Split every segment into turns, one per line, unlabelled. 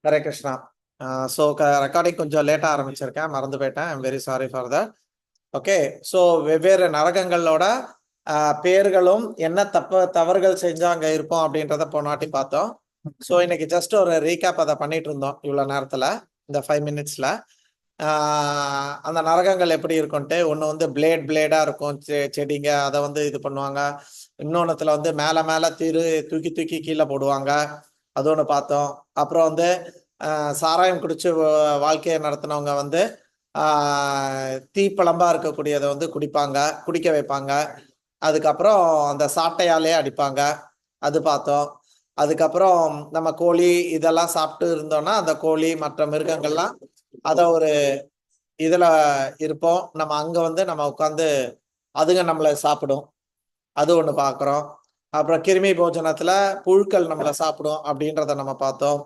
Hare Krishna. So recording கொஞ்சம் லேட்டாக ஆரம்பிச்சிருக்கேன், மறந்து போயிட்டேன். I'm very sorry for that. Okay, so வெவ்வேறு நரகங்களோட பேர்களும் என்ன தவறுகள் செஞ்சா அங்கே இருப்போம் அப்படின்றத போன வாட்டி பார்த்தோம். ஸோ இன்னைக்கு ஜஸ்ட் ஒரு ரீகேப் அதை பண்ணிட்டு இருந்தோம் இவ்வளோ நேரத்தில், இந்த 5 minutesல. அந்த நரகங்கள் எப்படி இருக்கும்ட்டு, ஒன்று வந்து பிளேடாக இருக்கும், செடிங்க அதை வந்து இது பண்ணுவாங்க. இன்னொன்னுத்துல வந்து மேலே மேலே தூக்கி தூக்கி கீழே போடுவாங்க, அது ஒன்று பார்த்தோம். அப்புறம் வந்து சாராயம் குடிச்சு வாழ்க்கையை நடத்தினவங்க வந்து தீப்பழம்பா இருக்கக்கூடியதை வந்து குடிக்க வைப்பாங்க. அதுக்கப்புறம் அந்த சாட்டையாலே அடிப்பாங்க, அது பார்த்தோம். அதுக்கப்புறம் நம்ம கோழி இதெல்லாம் சாப்பிட்டு இருந்தோம்னா அந்த கோழி மற்ற மிருகங்கள்லாம் அதை ஒரு இதுல இருப்போம், நம்ம அங்க வந்து நம்ம உட்காந்து அதுங்க நம்மளை சாப்பிடும், அது ஒண்ணு பாக்குறோம். அப்புறம் கிருமி போஜனத்துல புழுக்கள் நம்மளை சாப்பிடும் அப்படின்றத நம்ம பார்த்தோம்.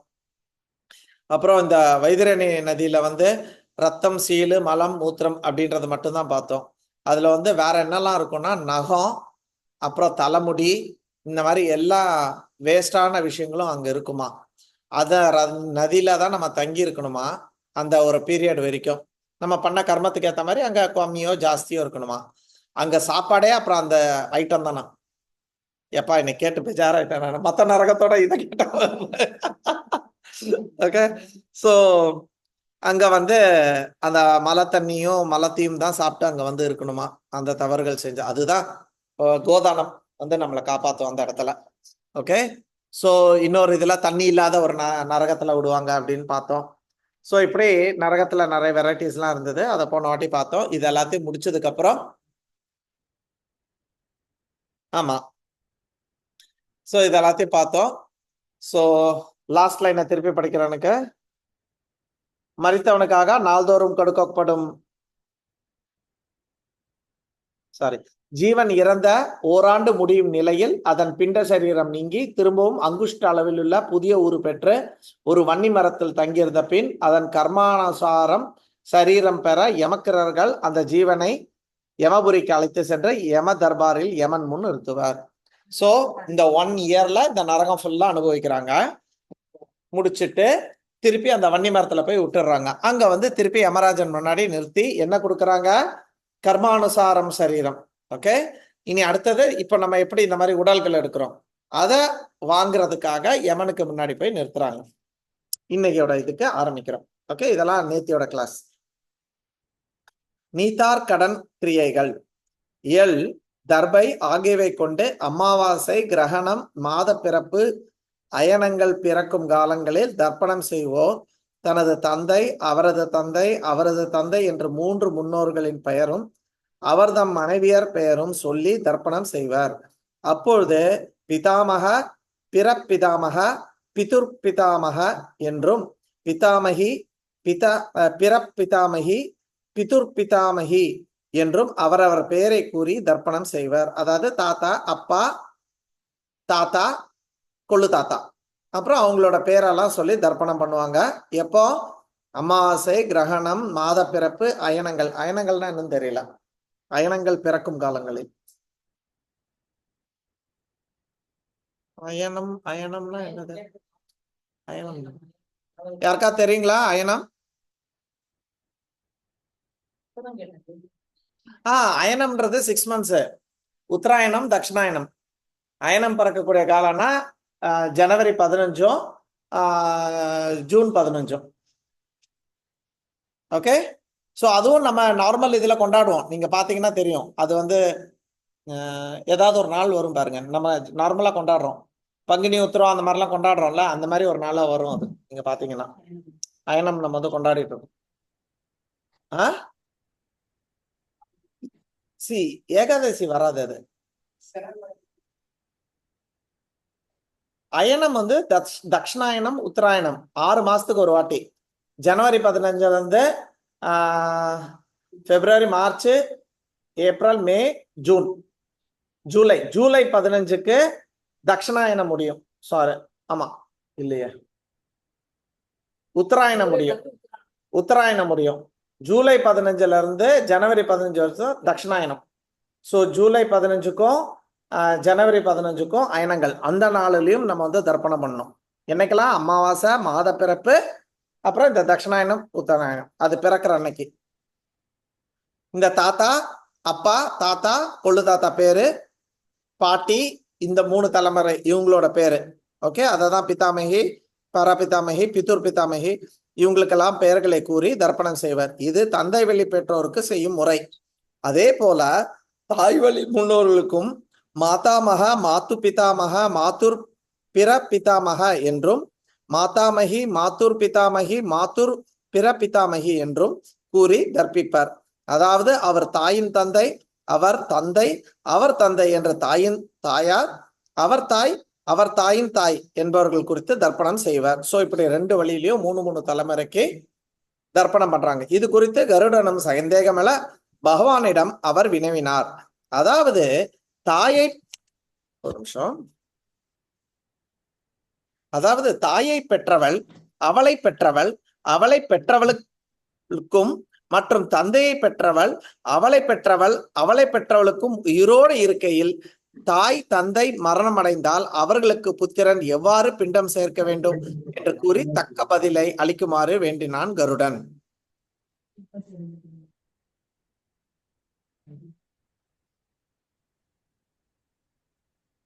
அப்புறம் இந்த வைதரணி நதியில வந்து ரத்தம், சீலு, மலம், மூத்திரம் அப்படின்றது மட்டும்தான் பார்த்தோம். அதுல வந்து வேற என்னெல்லாம் இருக்கும்னா நகம், அப்புறம் தலைமுடி, இந்த மாதிரி எல்லா வேஸ்டான விஷயங்களும் அங்க இருக்குமா. அத நதியில தான் நம்ம தங்கி இருக்கணுமா அந்த ஒரு பீரியட் வரைக்கும். நம்ம பண்ண கர்மத்துக்கு ஏற்ற மாதிரி அங்க கம்மியோ ஜாஸ்தியோ இருக்கணுமா. அங்க சாப்பாடே அப்புறம் அந்த ஐட்டம் தானா. எப்பா இன்னைக்கு கேட்டு பேஜாராயிட்டேன் நான், மத்த நரகத்தோட இதை கேட்டேன். ஓகே, ஸோ அங்க வந்து அந்த மலை தண்ணியும் மலத்தையும் தான் சாப்பிட்டு அங்க வந்து இருக்கணுமா அந்த தவறுகள் செஞ்சு. அதுதான் கோதானம் வந்து நம்மளை காப்பாற்றும் அந்த இடத்துல. ஓகே, ஸோ இன்னொரு இதுல தண்ணி இல்லாத ஒரு நரகத்துல விடுவாங்க அப்படின்னு பார்த்தோம். ஸோ இப்படி நரகத்துல நிறைய வெரைட்டிஸ்லாம் இருந்தது, அதை போன வாட்டி பார்த்தோம். இது எல்லாத்தையும் முடிச்சதுக்கு அப்புறம் ஆமா, ஸோ இது எல்லாத்தையும் பார்த்தோம். ஸோ லாஸ்ட் லைனை திருப்பி படிக்கிறவனுக்கு, மரித்தவனுக்காக நாள்தோறும் கொடுக்கப்படும் ஜீவன் இறந்த ஓராண்டு முடியும் நிலையில் அதன் பிண்ட சரீரம் நீங்கி திரும்பவும் அங்குஷ்ட அளவில் உள்ள புதிய ஊறு பெற்று ஒரு வன்னி மரத்தில் தங்கியிருந்த பின் அதன் கர்மானுசாரம் சரீரம் பெற யமக்கிரர்கள் அந்த ஜீவனை யமபுரிக்கு அழைத்து சென்று யம தர்பாரில் யமன் முன் நிறுத்துவார். ஸோ இந்த 1 yearல இந்த நரகம் ஃபுல்லா அனுபவிக்கிறாங்க. முடிச்சுட்டு திருப்பி அந்த வன்னி மரத்துல போய் விட்டுடுறாங்க. அங்க வந்து திருப்பி யமராஜன் முன்னாடி நிறுத்தி என்ன கொடுக்குறாங்க, கர்மானுசாரம் சரீரம். ஓகே, இனி அடுத்தது இப்ப நம்ம எப்படி இந்த மாதிரி உடல்கள் எடுக்கிறோம் அதை வாங்குறதுக்காக யமனுக்கு முன்னாடி போய் நிறுத்துறாங்க. இன்னையோட இதுக்கு ஆரம்பிக்கிறோம். ஓகே, இதெல்லாம் நேத்தியோட கிளாஸ். நீத்தார் கடன் கிரியைகள் எல் தர்பை ஆகியவை கொண்டு அமாவாசை, கிரகணம், மாத பிறப்பு, அயனங்கள் பிறக்கும் காலங்களில் தர்ப்பணம் செய்வோர் தனது தந்தை, அவரது தந்தை, அவரது தந்தை என்று 3 முன்னோர்களின் பெயரும் அவர்தம் மனைவியர் பெயரும் சொல்லி தர்ப்பணம் செய்வர். அப்பொழுது பிதாமக, பிறப்பிதாமக, பிதுர்பிதாமக என்றும் பிதாமகி, பிறப்பிதாமகி, பிதுர்பிதாமகி என்றும் அவரவர் பெயரை கூறி தர்ப்பணம் செய்வர். அதாவது தாத்தா, அப்பா, தாத்தா, கொள்ளு தாத்தா, அப்புறம் அவங்களோட பேரெல்லாம் சொல்லி தர்ப்பணம் பண்ணுவாங்க. எப்போ? அமாவாசை, கிரகணம், மாத பிறப்பு, அயனங்கள். அயனங்கள்னா என்னன்னு தெரியல, அயனங்கள் பிறக்கும் காலங்களில். அயனம்னா என்னது? அயனம் யாருக்கா தெரியுங்களா? அயனம் அயனம்ன்றது 6 months. உத்தராயணம், தட்சிணாயனம். அயனம் பறக்கக்கூடிய காலம்னா ஜனவரி 15 ஜூன் 15. ஓகே, ஸோ அதுவும் நம்ம நார்மல் இதில் கொண்டாடுவோம். நீங்க பார்த்தீங்கன்னா தெரியும், அது வந்து ஏதாவது ஒரு நாள் வரும் பாருங்க, நம்ம நார்மலாக கொண்டாடுறோம். பங்குனி உத்திரம் அந்த மாதிரிலாம் கொண்டாடுறோம்ல, அந்த மாதிரி ஒரு நாளாக வரும். அது நீங்க பார்த்தீங்கன்னா அயனம் நம்ம வந்து கொண்டாடிட்டு இருக்கோம். ஏகாதசி வராது. அது அயனம் வந்து தட்சிணாயனம், உத்தராயணம் 6 மாசத்துக்கு ஒரு வாட்டி. ஜனவரி 15 இருந்து பிப்ரவரி, மார்ச், ஏப்ரல், மே, ஜூன், ஜூலை 15க்கு தட்சிணாயனம் முடியும். சாரி, ஆமா இல்லையே, உத்தராயணம் முடியும். ஜூலை 15ல இருந்து ஜனவரி 15 வருஷம் தட்சிணாயனம். ஸோ ஜூலை 15க்கும் ஜனவரி 15க்கும் அயனங்கள். அந்த நாளிலையும் நம்ம வந்து தர்ப்பணம் பண்ணணும். என்னைக்கெல்லாம் அமாவாசை, மாத பிறப்பு, அப்புறம் இந்த தட்சிணாயனம் உத்தராயணம் அது பிறக்கிற அன்னைக்கு இந்த தாத்தா, அப்பா, தாத்தா, கொள்ளு தாத்தா பேரு, பாட்டி, இந்த 3 தலைமுறை இவங்களோட பேரு. ஓகே, அததான் பிதாமகி, பரபிதாமகி, பிதுர் பிதாமகி இவங்களுக்கெல்லாம் பெயர்களை கூறி தர்ப்பணம் செய்வர். இது தந்தை வழி பெற்றோருக்கு செய்யும் முறை. அதே போல தாய் வழி முன்னோர்களுக்கும் மாதாமக, மாத்து பிதாமக, மாத்துர் பிற பிதாமக என்றும், மாதாமகி, மாத்துர் பிதாமகி, மாத்துர் பிற பிதாமகி என்றும் கூறி தர்ப்பிப்பர். அதாவது அவர் தாயின் தந்தை, அவர் தந்தை, அவர் தந்தை என்ற தாயின் தாயார், அவர் தாய், அவர் தாயின் தாய் என்பவர்கள் குறித்து தர்ப்பணம் செய்வார். சோ இப்படி 2 வழியிலையும் 3 தலைமுறைக்கு தர்ப்பணம் பண்றாங்க. இது குறித்து கருடனும் சந்தேகமல பகவானிடம் அவர் வினவினார். அதாவது தாயை, ஒரு நிமிஷம், அதாவது தாயை பெற்றவள், அவளை பெற்றவள், அவளை பெற்றவளுக்கும் மற்றும் தந்தையை பெற்றவள், அவளை பெற்றவள், அவளை பெற்றவளுக்கும் உயிரோடு இருக்கையில் தாய் தந்தை மரணம் அடைந்தால் அவர்களுக்கு புத்திரன் எவ்வாறு பிண்டம் சேர்க்க வேண்டும் என்று கூறி தக்க பதிலை அளிக்குமாறு வேண்டினான் கருடன்.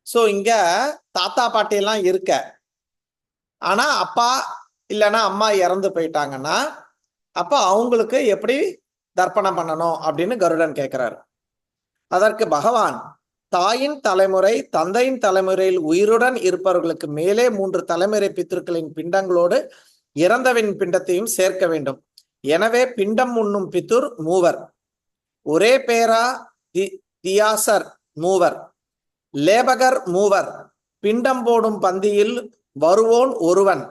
சோ இங்க தாத்தா பாட்டி எல்லாம் இருக்க, ஆனா அப்பா இல்லைன்னா அம்மா இறந்து போயிட்டாங்கன்னா அப்ப அவங்களுக்கு எப்படி தர்ப்பணம் பண்ணணும் அப்படின்னு கருடன் கேட்கிறாரு. அதற்கு பகவான், தாயின் தலைமுறை தந்தையின் தலைமுறையில் உயிருடன் இருப்பவர்களுக்கு மேலே 3 தலைமுறை பித்ருக்களின் பிண்டங்களோடு இறந்தவின் பிண்டத்தையும் சேர்க்க வேண்டும். எனவே பிண்டம் உண்ணும் பித்துர் 3, ஒரே பேரா தியாசர் 3, லேபகர் 3, பிண்டம் போடும் பந்தியில் வருவோன் ஒருவன்.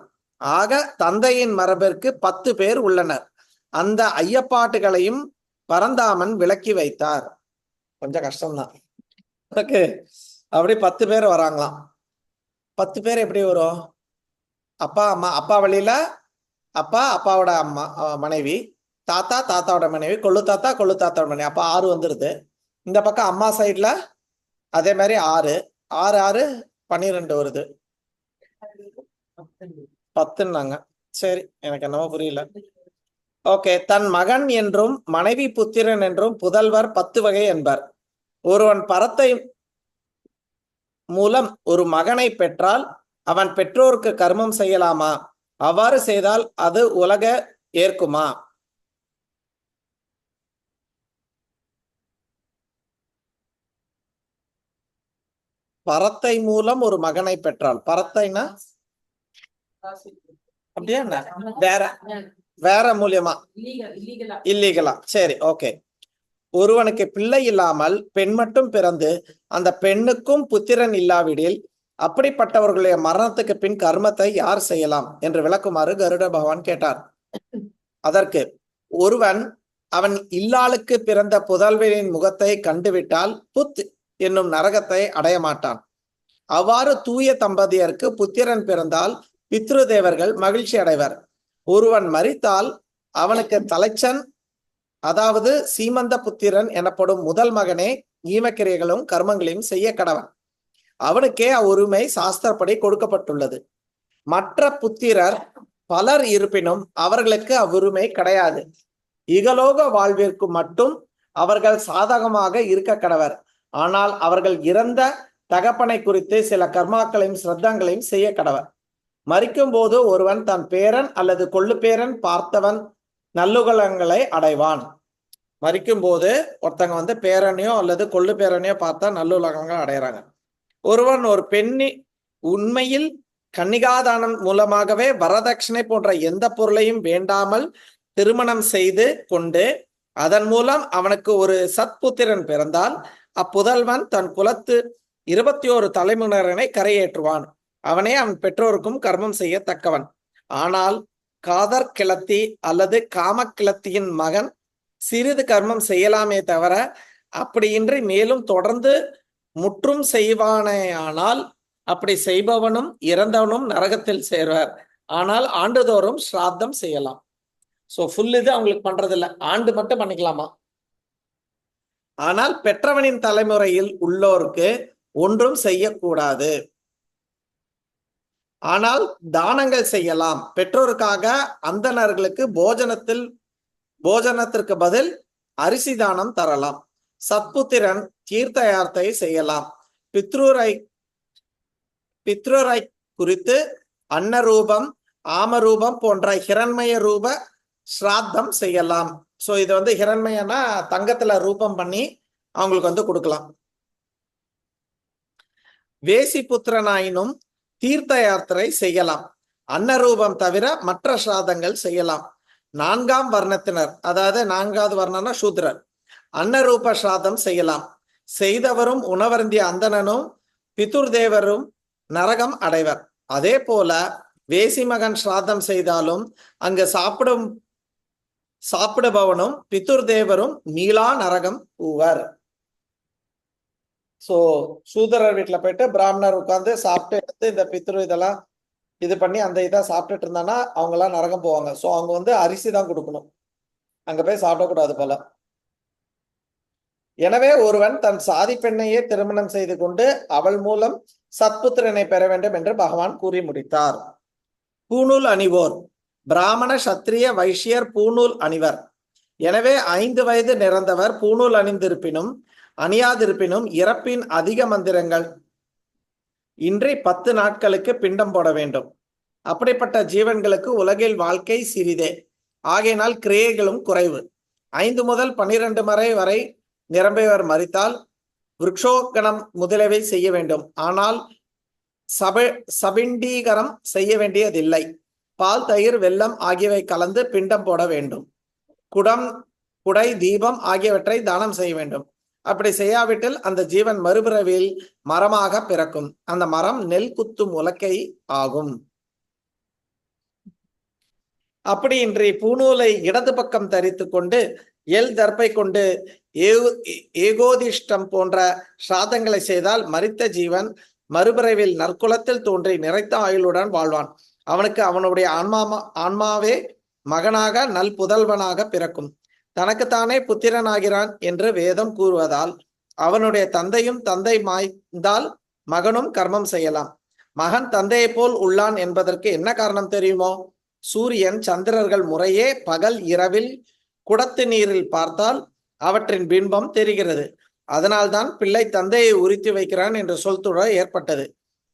ஆக தந்தையின் மரபிற்கு 10 பேர் உள்ளனர். அந்த ஐயப்பாட்டுகளையும் பரந்தாமன் விளக்கி வைத்தார். கொஞ்சம் கஷ்டம்தான். ஓகே, அப்படி 10 பேர் வராங்களாம். 10 பேர் எப்படி வரும்? அப்பா அம்மா, அப்பா வழியில அப்பா, அப்பாவோட அம்மா மனைவி, தாத்தா, தாத்தாவோட மனைவி, கொள்ளு தாத்தா, கொள்ளு தாத்தாவோட மனைவி, அப்ப 6 வந்துருது. இந்த பக்கம் அம்மா சைட்ல அதே மாதிரி 6 6 6 12 வருது. 10ன்னாங்க. சரி, எனக்கு என்னவோ புரியல. ஓகே, தன் மகன் என்றும் மனைவி புத்திரன் என்றும் புதல்வர் 10 வகை என்பர். ஒருவன் பரத்தை மூலம் ஒரு மகனை பெற்றால் அவன் பெற்றோருக்கு கர்மம் செய்யலாமா? அவ்வாறு செய்தால் அது உலக ஏற்குமா? பரத்தை மூலம் ஒரு மகனை பெற்றால், பரத்தைனா அப்படியா வேற வேற மூலியமா இல்லீகலா? சரி, ஓகே. ஒருவனுக்கு பிள்ளை இல்லாமல் பெண் மட்டும் பிறந்து அந்த பெண்ணுக்கும் புத்திரன் இல்லாவிடில் அப்படிப்பட்டவர்களுடைய மரணத்துக்கு பின் கர்மத்தை யார் செய்யலாம் என்று விளக்குமாறு கருட பகவான் கேட்டார். அதற்கு ஒருவன் அவன் இல்லாளுக்கு பிறந்த புதல்வரின் முகத்தை கண்டுவிட்டால் புத் என்னும் நரகத்தை அடைய மாட்டான். அவ்வாறு தூய தம்பதியருக்கு புத்திரன் பிறந்தால் பித்ரு தேவர்கள் மகிழ்ச்சி அடைவர். ஒருவன் மரித்தால் அவனுக்கு தலைச்சன், அதாவது சீமந்த புத்திரன் எனப்படும் முதல் மகனே ஈமக்கிரைகளும் கர்மங்களையும் செய்ய கடவன். அவனுக்கே அவ்வுரிமை சாஸ்திரப்படி கொடுக்கப்பட்டுள்ளது. மற்ற புத்திரர் பலர் இருப்பினும் அவர்களுக்கு அவ்வுரிமை கிடையாது. இகலோக வாழ்விற்கு மட்டும் அவர்கள் சாதகமாக இருக்க கடவர். ஆனால் அவர்கள் இறந்த தகப்பனை குறித்து சில கர்மாக்களையும் சிரத்தங்களையும் செய்ய கடவர். மரிக்கும் போது ஒருவன் தன் பேரன் அல்லது கொள்ளு பேரன் பார்த்தவன் நல்லுகலங்களை அடைவான். மரிக்கும் போது ஒருத்தங்க பேரனையோ அல்லது கொள்ளு பேரனையோ பார்த்தா நல்லுலகங்கள் அடைகிறாங்க. ஒருவன் ஒரு பெண்ணி உண்மையில் கன்னிகாதானம் மூலமாகவே வரதட்சணை போன்ற எந்த பொருளையும் வேண்டாமல் திருமணம் செய்து கொண்டு அதன் மூலம் அவனுக்கு ஒரு சத்புத்திரன் பிறந்தால் அப்புதல்வன் தன் குலத்து 21 தலைமுறையினரை கரையேற்றுவான். அவனே அவன் பெற்றோருக்கும் கர்மம் செய்ய தக்கவன். ஆனால் காதர் கிளத்தி அல்லது காம கிளத்தியின் மகன் சிறிது கர்மம் செய்யலாமே தவிர அப்படியின்றி மேலும் தொடர்ந்து முற்றும் செய்வானேயானால் அப்படி செய்பவனும் இறந்தவனும் நரகத்தில் சேர்வர். ஆனால் ஆண்டுதோறும் ஸ்ராத்தம் செய்யலாம். சோ ஃபுல் இது அவங்களுக்கு பண்றது இல்ல, ஆண்டு மட்டும் பண்ணிக்கலாமா? ஆனால் பெற்றவனின் தலைமுறையில் உள்ளோருக்கு ஒன்றும் செய்யக்கூடாது. ஆனால் தானங்கள் செய்யலாம். பெற்றோருக்காக அந்தணர்களுக்கு போஜனத்திற்கு பதில் அரிசி தானம் தரலாம். சத்புத்திரன் தீர்த்த யாத்திரை செய்யலாம். பித்ருரை குறித்து அன்னரூபம், ஆமரூபம் போன்ற ஹிரண்மய ரூப ஸ்ராத்தம் செய்யலாம். சோ இது வந்து ஹிரண்மயனா தங்கத்துல ரூபம் பண்ணி அவங்களுக்கு வந்து கொடுக்கலாம். வேசி புத்திரனாயினும் தீர்த்த யாத்திரை செய்யலாம். அன்னரூபம் தவிர மற்ற ஸ்ராதங்கள் செய்யலாம். 4ஆம் வர்ணத்தினர், அதாவது 4வது வர்ணம்னா சூத்ரர், அன்னரூப ஸ்ராதம் செய்யலாம். செய்தவரும் உணவருந்திய அந்தணனும் பிதுர் தேவரும் நரகம் அடைவர். அதே போல வேசி மகன் ஸ்ராதம் செய்தாலும் அங்கு சாப்பிடுபவனும் பிதுர் தேவரும் மீளா நரகம் பூவர். சோ சூதரர் வீட்டுல போயிட்டு பிராமணர் உட்கார்ந்து சாப்பிட்டு எடுத்து இந்த பித்ரு இதெல்லாம் இது பண்ணி அந்த இதை சாப்பிட்டுட்டு இருந்தானா அவங்க எல்லாம் நரகம் போவாங்க. சோ அவங்க வந்து அரிசி தான் கொடுக்கணும், அங்க போய் சாப்பிடக்கூடாது போல. எனவே ஒருவன் தன் சாதி பெண்ணையே திருமணம் செய்து கொண்டு அவள் மூலம் சத்புத்திரனை பெற வேண்டும் என்று பகவான் கூறி முடித்தார். பூணூல் அணிவோர். பிராமண சத்திரிய வைஷ்யர் பூணூல் அணிவர். எனவே 5 வயது நிறந்தவர் பூணூல் அணிந்திருப்பினும் அணியாதிருப்பினும் இறப்பின் அதிக மந்திரங்கள் இன்றி 10 நாட்களுக்கு பிண்டம் போட வேண்டும். அப்படிப்பட்ட ஜீவன்களுக்கு உலகில் வாழ்க்கை சிறிதே, ஆகையினால் கிரியைகளும் குறைவு. 5 முதல் 12 வரை நிரம்பியவர் மரித்தால் விருட்சோகணம் முதலியவை செய்ய வேண்டும். ஆனால் சபிண்டீகரம் செய்ய வேண்டியதில்லை. பால், தயிர், வெல்லம் ஆகியவை கலந்து பிண்டம் போட வேண்டும். குடை, தீபம் ஆகியவற்றை தானம் செய்ய வேண்டும். அப்படி செய்யாவிட்டில் அந்த ஜீவன் மறுபிறவியில் மரமாக பிறக்கும். அந்த மரம் நெல் குத்தும் உலக்கை ஆகும். அப்படியின்றி பூநூலை இடது பக்கம் தரித்து கொண்டு எல் தர்ப்பை கொண்டு ஏகோதிஷ்டம் போன்ற ஸ்ராதங்களை செய்தால் மரித்த ஜீவன் மறுபிறவில் நற்குலத்தில் தோன்றி நிறைத்த ஆயுளுடன் வாழ்வான். அவனுக்கு அவனுடைய ஆன்மாவே மகனாக நல் புதல்வனாக பிறக்கும். தனக்குத்தானே புத்திரனாகிறான் என்று வேதம் கூறுவதால் அவனுடைய தந்தையும் தந்தை மாய்ந்தால் மகனும் கர்மம் செய்யலாம். மகன் தந்தையை போல் உள்ளான் என்பதற்கு என்ன காரணம் தெரியுமோ? சூரியன், சந்திரர்கள் முறையே பகல் இரவில் குடத்து நீரில் பார்த்தால் அவற்றின் பிம்பம் தெரிகிறது. அதனால்தான் பிள்ளை தந்தையை உரித்து வைக்கிறான் என்று சொல்துறை ஏற்பட்டது.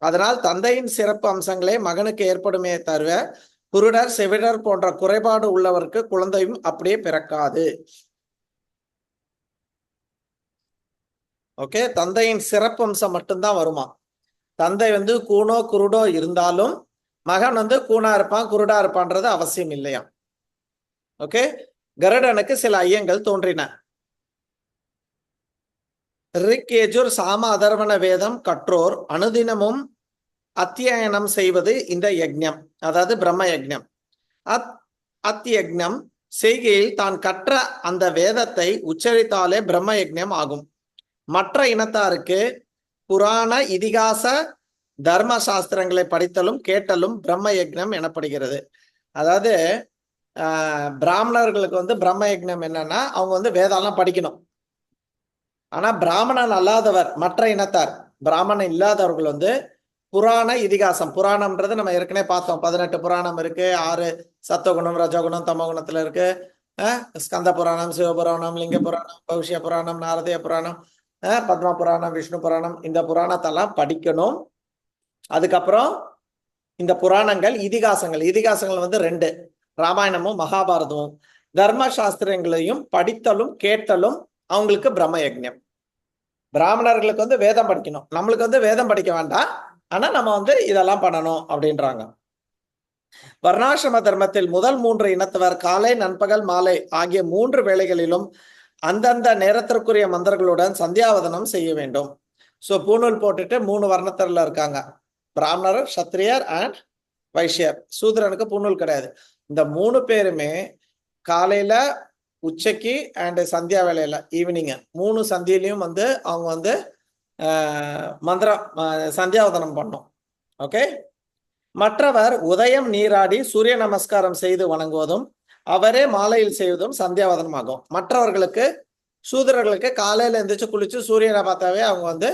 அதனால் தந்தையின் சிறப்பு அம்சங்களே மகனுக்கு ஏற்படுமே தவிர குருடர், செவிடர் போன்ற குறைபாடு உள்ளவருக்கு குழந்தையும் அப்படியே பிறக்காது. ஓகே, தந்தையின் சிறப்பு அம்சம் மட்டும்தான் வருமா. தந்தை வந்து கூனோ குருடோ இருந்தாலும் மகன் வந்து கூனா இருப்பான், குருடா இருப்பான்றது அவசியம் இல்லையா. ஓகே, கருடனுக்கு சில ஐயங்கள் தோன்றின. ரிக், யஜுர், சாம, அதர்வண வேதம் கற்றோர் அனுதினமும் அத்தியனம் செய்வது இந்த யஜ்ஞம், அதாவது பிரம்ம யஜ்ஞம். அத்தியஜ்ஞம் செய்கையில் தான் கற்ற அந்த வேதத்தை உச்சரித்தாலே பிரம்ம யஜ்ஞம் ஆகும். மற்ற இனத்தாருக்கு புராண, இதிகாச, தர்ம சாஸ்திரங்களை படித்தலும் கேட்டலும் பிரம்ம யஜ்ஞம் எனப்படுகிறது. அதாவது பிராமணர்களுக்கு வந்து பிரம்ம யஜ்ஞம் என்னன்னா அவங்க வந்து வேதாலாம் படிக்கணும். ஆனா பிராமணன் அல்லாதவர், மற்ற இனத்தார், பிராமணன் இல்லாதவர்கள் வந்து புராண, இதிகாசம். புராணம்ன்றது நம்ம ஏற்கனவே பார்த்தோம், 18 புராணம் இருக்கு. 6 சத்துவகுணம், ரஜகுணம், தமகுணத்துல இருக்கு. ஸ்கந்த புராணம், சிவபுராணம், லிங்க புராணம், பௌஷ்ய புராணம், நாரதிய புராணம், பத்ம புராணம், விஷ்ணு புராணம். இந்த புராணத்தெல்லாம் படிக்கணும். அதுக்கப்புறம் இந்த புராணங்கள், இதிகாசங்கள் வந்து 2, ராமாயணமும் மகாபாரதமும். தர்ம சாஸ்திரங்களையும் படித்தலும் கேட்டலும் அவங்களுக்கு பிரம்ம யஜ்ஞம். பிராமணர்களுக்கு வந்து வேதம் படிக்கணும், நம்மளுக்கு வந்து வேதம் படிக்க வேண்டாம், ஆனா நம்ம வந்து இதெல்லாம் பண்ணணும் அப்படின்றாங்க. வர்ணாசிரம தர்மத்தில் முதல் 3 இனத்தவர் காலை, நண்பகல், மாலை ஆகிய 3 வேளைகளிலும் அந்தந்த நேரத்திற்குரிய மந்திரங்களுடன் சந்தியாவதனம் செய்ய வேண்டும். ஸோ பூணூல் போட்டுட்டு 3 வர்ணத்தர்ல இருக்காங்க, பிராமணர், சத்திரியர் அண்ட் வைஷ்யர். சூத்ரனுக்கு பூணூல் கிடையாது. இந்த 3 பேருமே காலையில, உச்சைக்கு அண்ட் சந்தியா வேலையில, ஈவினிங் 3 சந்தியிலையும் வந்து அவங்க வந்து மந்திரம் சந்தியாவதனம் பண்ணும். ஓகே, மற்றவர் உதயம் நீராடி சூரிய நமஸ்காரம் செய்து வணங்குவதும் அவரே மாலையில் செய்வதும் சந்தியாவதனம் ஆகும். மற்றவர்களுக்கு, சூதரர்களுக்கு காலையில எந்திரிச்சு குளிச்சு சூரியனை பார்த்தாவே அவங்க வந்து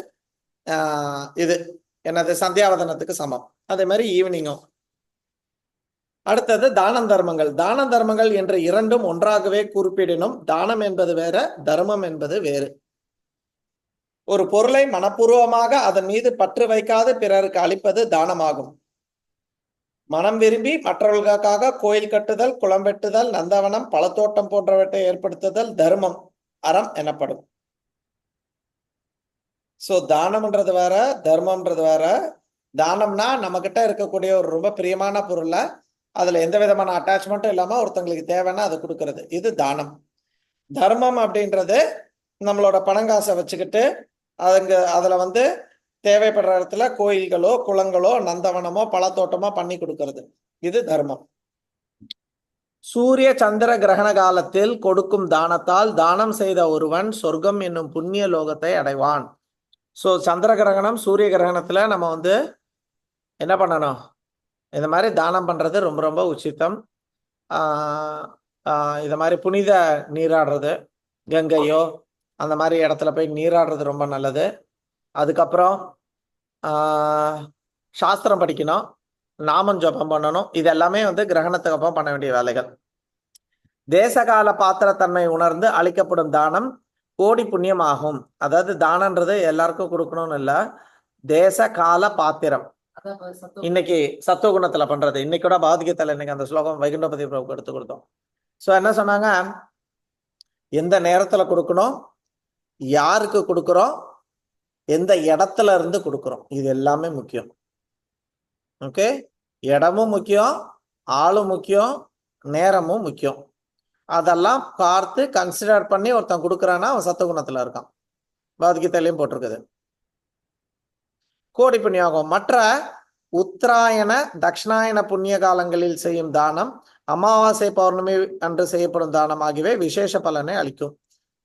இது என்னது சந்தியாவதனத்துக்கு சமம். அதே மாதிரி ஈவினிங்கும். அடுத்தது தானம் தர்மங்கள். தான தர்மங்கள் என்ற இரண்டும் ஒன்றாகவே குறிப்பிடணும். தானம் என்பது வேற, தர்மம் என்பது வேறு. ஒரு பொருளை மனப்பூர்வமாக அதன் மீது பற்று வைக்காது பிறருக்கு அளிப்பது தானமாகும். மனம் விரும்பி மற்றவர்களுக்காக கோயில் கட்டுதல், குளம் வெட்டுதல், நந்தவனம், பழத்தோட்டம் போன்றவற்றை ஏற்படுத்துதல் தர்மம், அறம் எனப்படும். சோ தானம்ன்றது வேற, தர்மம்ன்றது வேற. தானம்னா நம்ம கிட்ட இருக்கக்கூடிய ஒரு ரொம்ப பிரியமான பொருளை அதுல எந்த விதமான அட்டாச்மெண்ட்டும் இல்லாம ஒருத்தங்களுக்கு தேவைன்னா அதை கொடுக்கறது, இது தானம். தர்மம் அப்படின்றது நம்மளோட பணங்காசை வச்சுக்கிட்டு அதுல வந்து தேவைப்படுற இடத்துல கோயில்களோ குளங்களோ நந்தவனமோ பழத்தோட்டமோ பண்ணி கொடுக்கறது, இது தர்மம். சூரிய சந்திர கிரகண காலத்தில் கொடுக்கும் தானத்தால் தானம் செய்த ஒருவன் சொர்க்கம் என்னும் புண்ணிய லோகத்தை அடைவான். ஸோ சந்திர கிரகணம் சூரிய கிரகணத்துல நம்ம வந்து என்ன பண்ணணும், இந்த மாதிரி தானம் பண்றது ரொம்ப ரொம்ப உச்சிதம். இத மாதிரி புனித நீராடுறது, கங்கையோ அந்த மாதிரி இடத்துல போய் நீராடுறது ரொம்ப நல்லது. அதுக்கப்புறம் சாஸ்திரம் படிக்கணும், நாமம் ஜபம் பண்ணணும். இது எல்லாமே வந்து கிரகணத்துக்கு அப்புறம் பண்ண வேண்டிய வேலைகள். தேசகால பாத்திரத்தன்மை உணர்ந்து அளிக்கப்படும் தானம் கோடி புண்ணியம் ஆகும். அதாவது தானன்றது எல்லாருக்கும் கொடுக்கணும்னு இல்லை, தேச கால பாத்திரம். இன்னைக்கு சத்துவகுணத்துல பண்றது, இன்னைக்கு கூட பாதிக்கத்தில் இன்னைக்கு அந்த ஸ்லோகம் வைகுண்டபதி பிரபுக்கு எடுத்து கொடுத்தோம். ஸோ என்ன சொன்னாங்க, எந்த நேரத்துல கொடுக்கணும், யாருக்கு கொடுக்குறோம், எந்த இடத்துல இருந்து கொடுக்குறோம், இது எல்லாமே முக்கியம். ஓகே, இடமும் முக்கியம், ஆளும் முக்கியம், நேரமும் முக்கியம். அதெல்லாம் பார்த்து கன்சிடர் பண்ணி ஒருத்தன் கொடுக்குறான்னா அவன் சத்துவகுணத்துல இருக்கான். பாதிக்கத்திலையும் போட்டிருக்குது. கோடி புண்ணியாகும். மற்ற உத்தராயண தட்சிணாயன புண்ணிய காலங்களில் செய்யும் தானம் அமாவாசை பௌர்ணமி அன்று செய்யப்படும் தானம் ஆகியவை விசேஷ பலனை அளிக்கும்.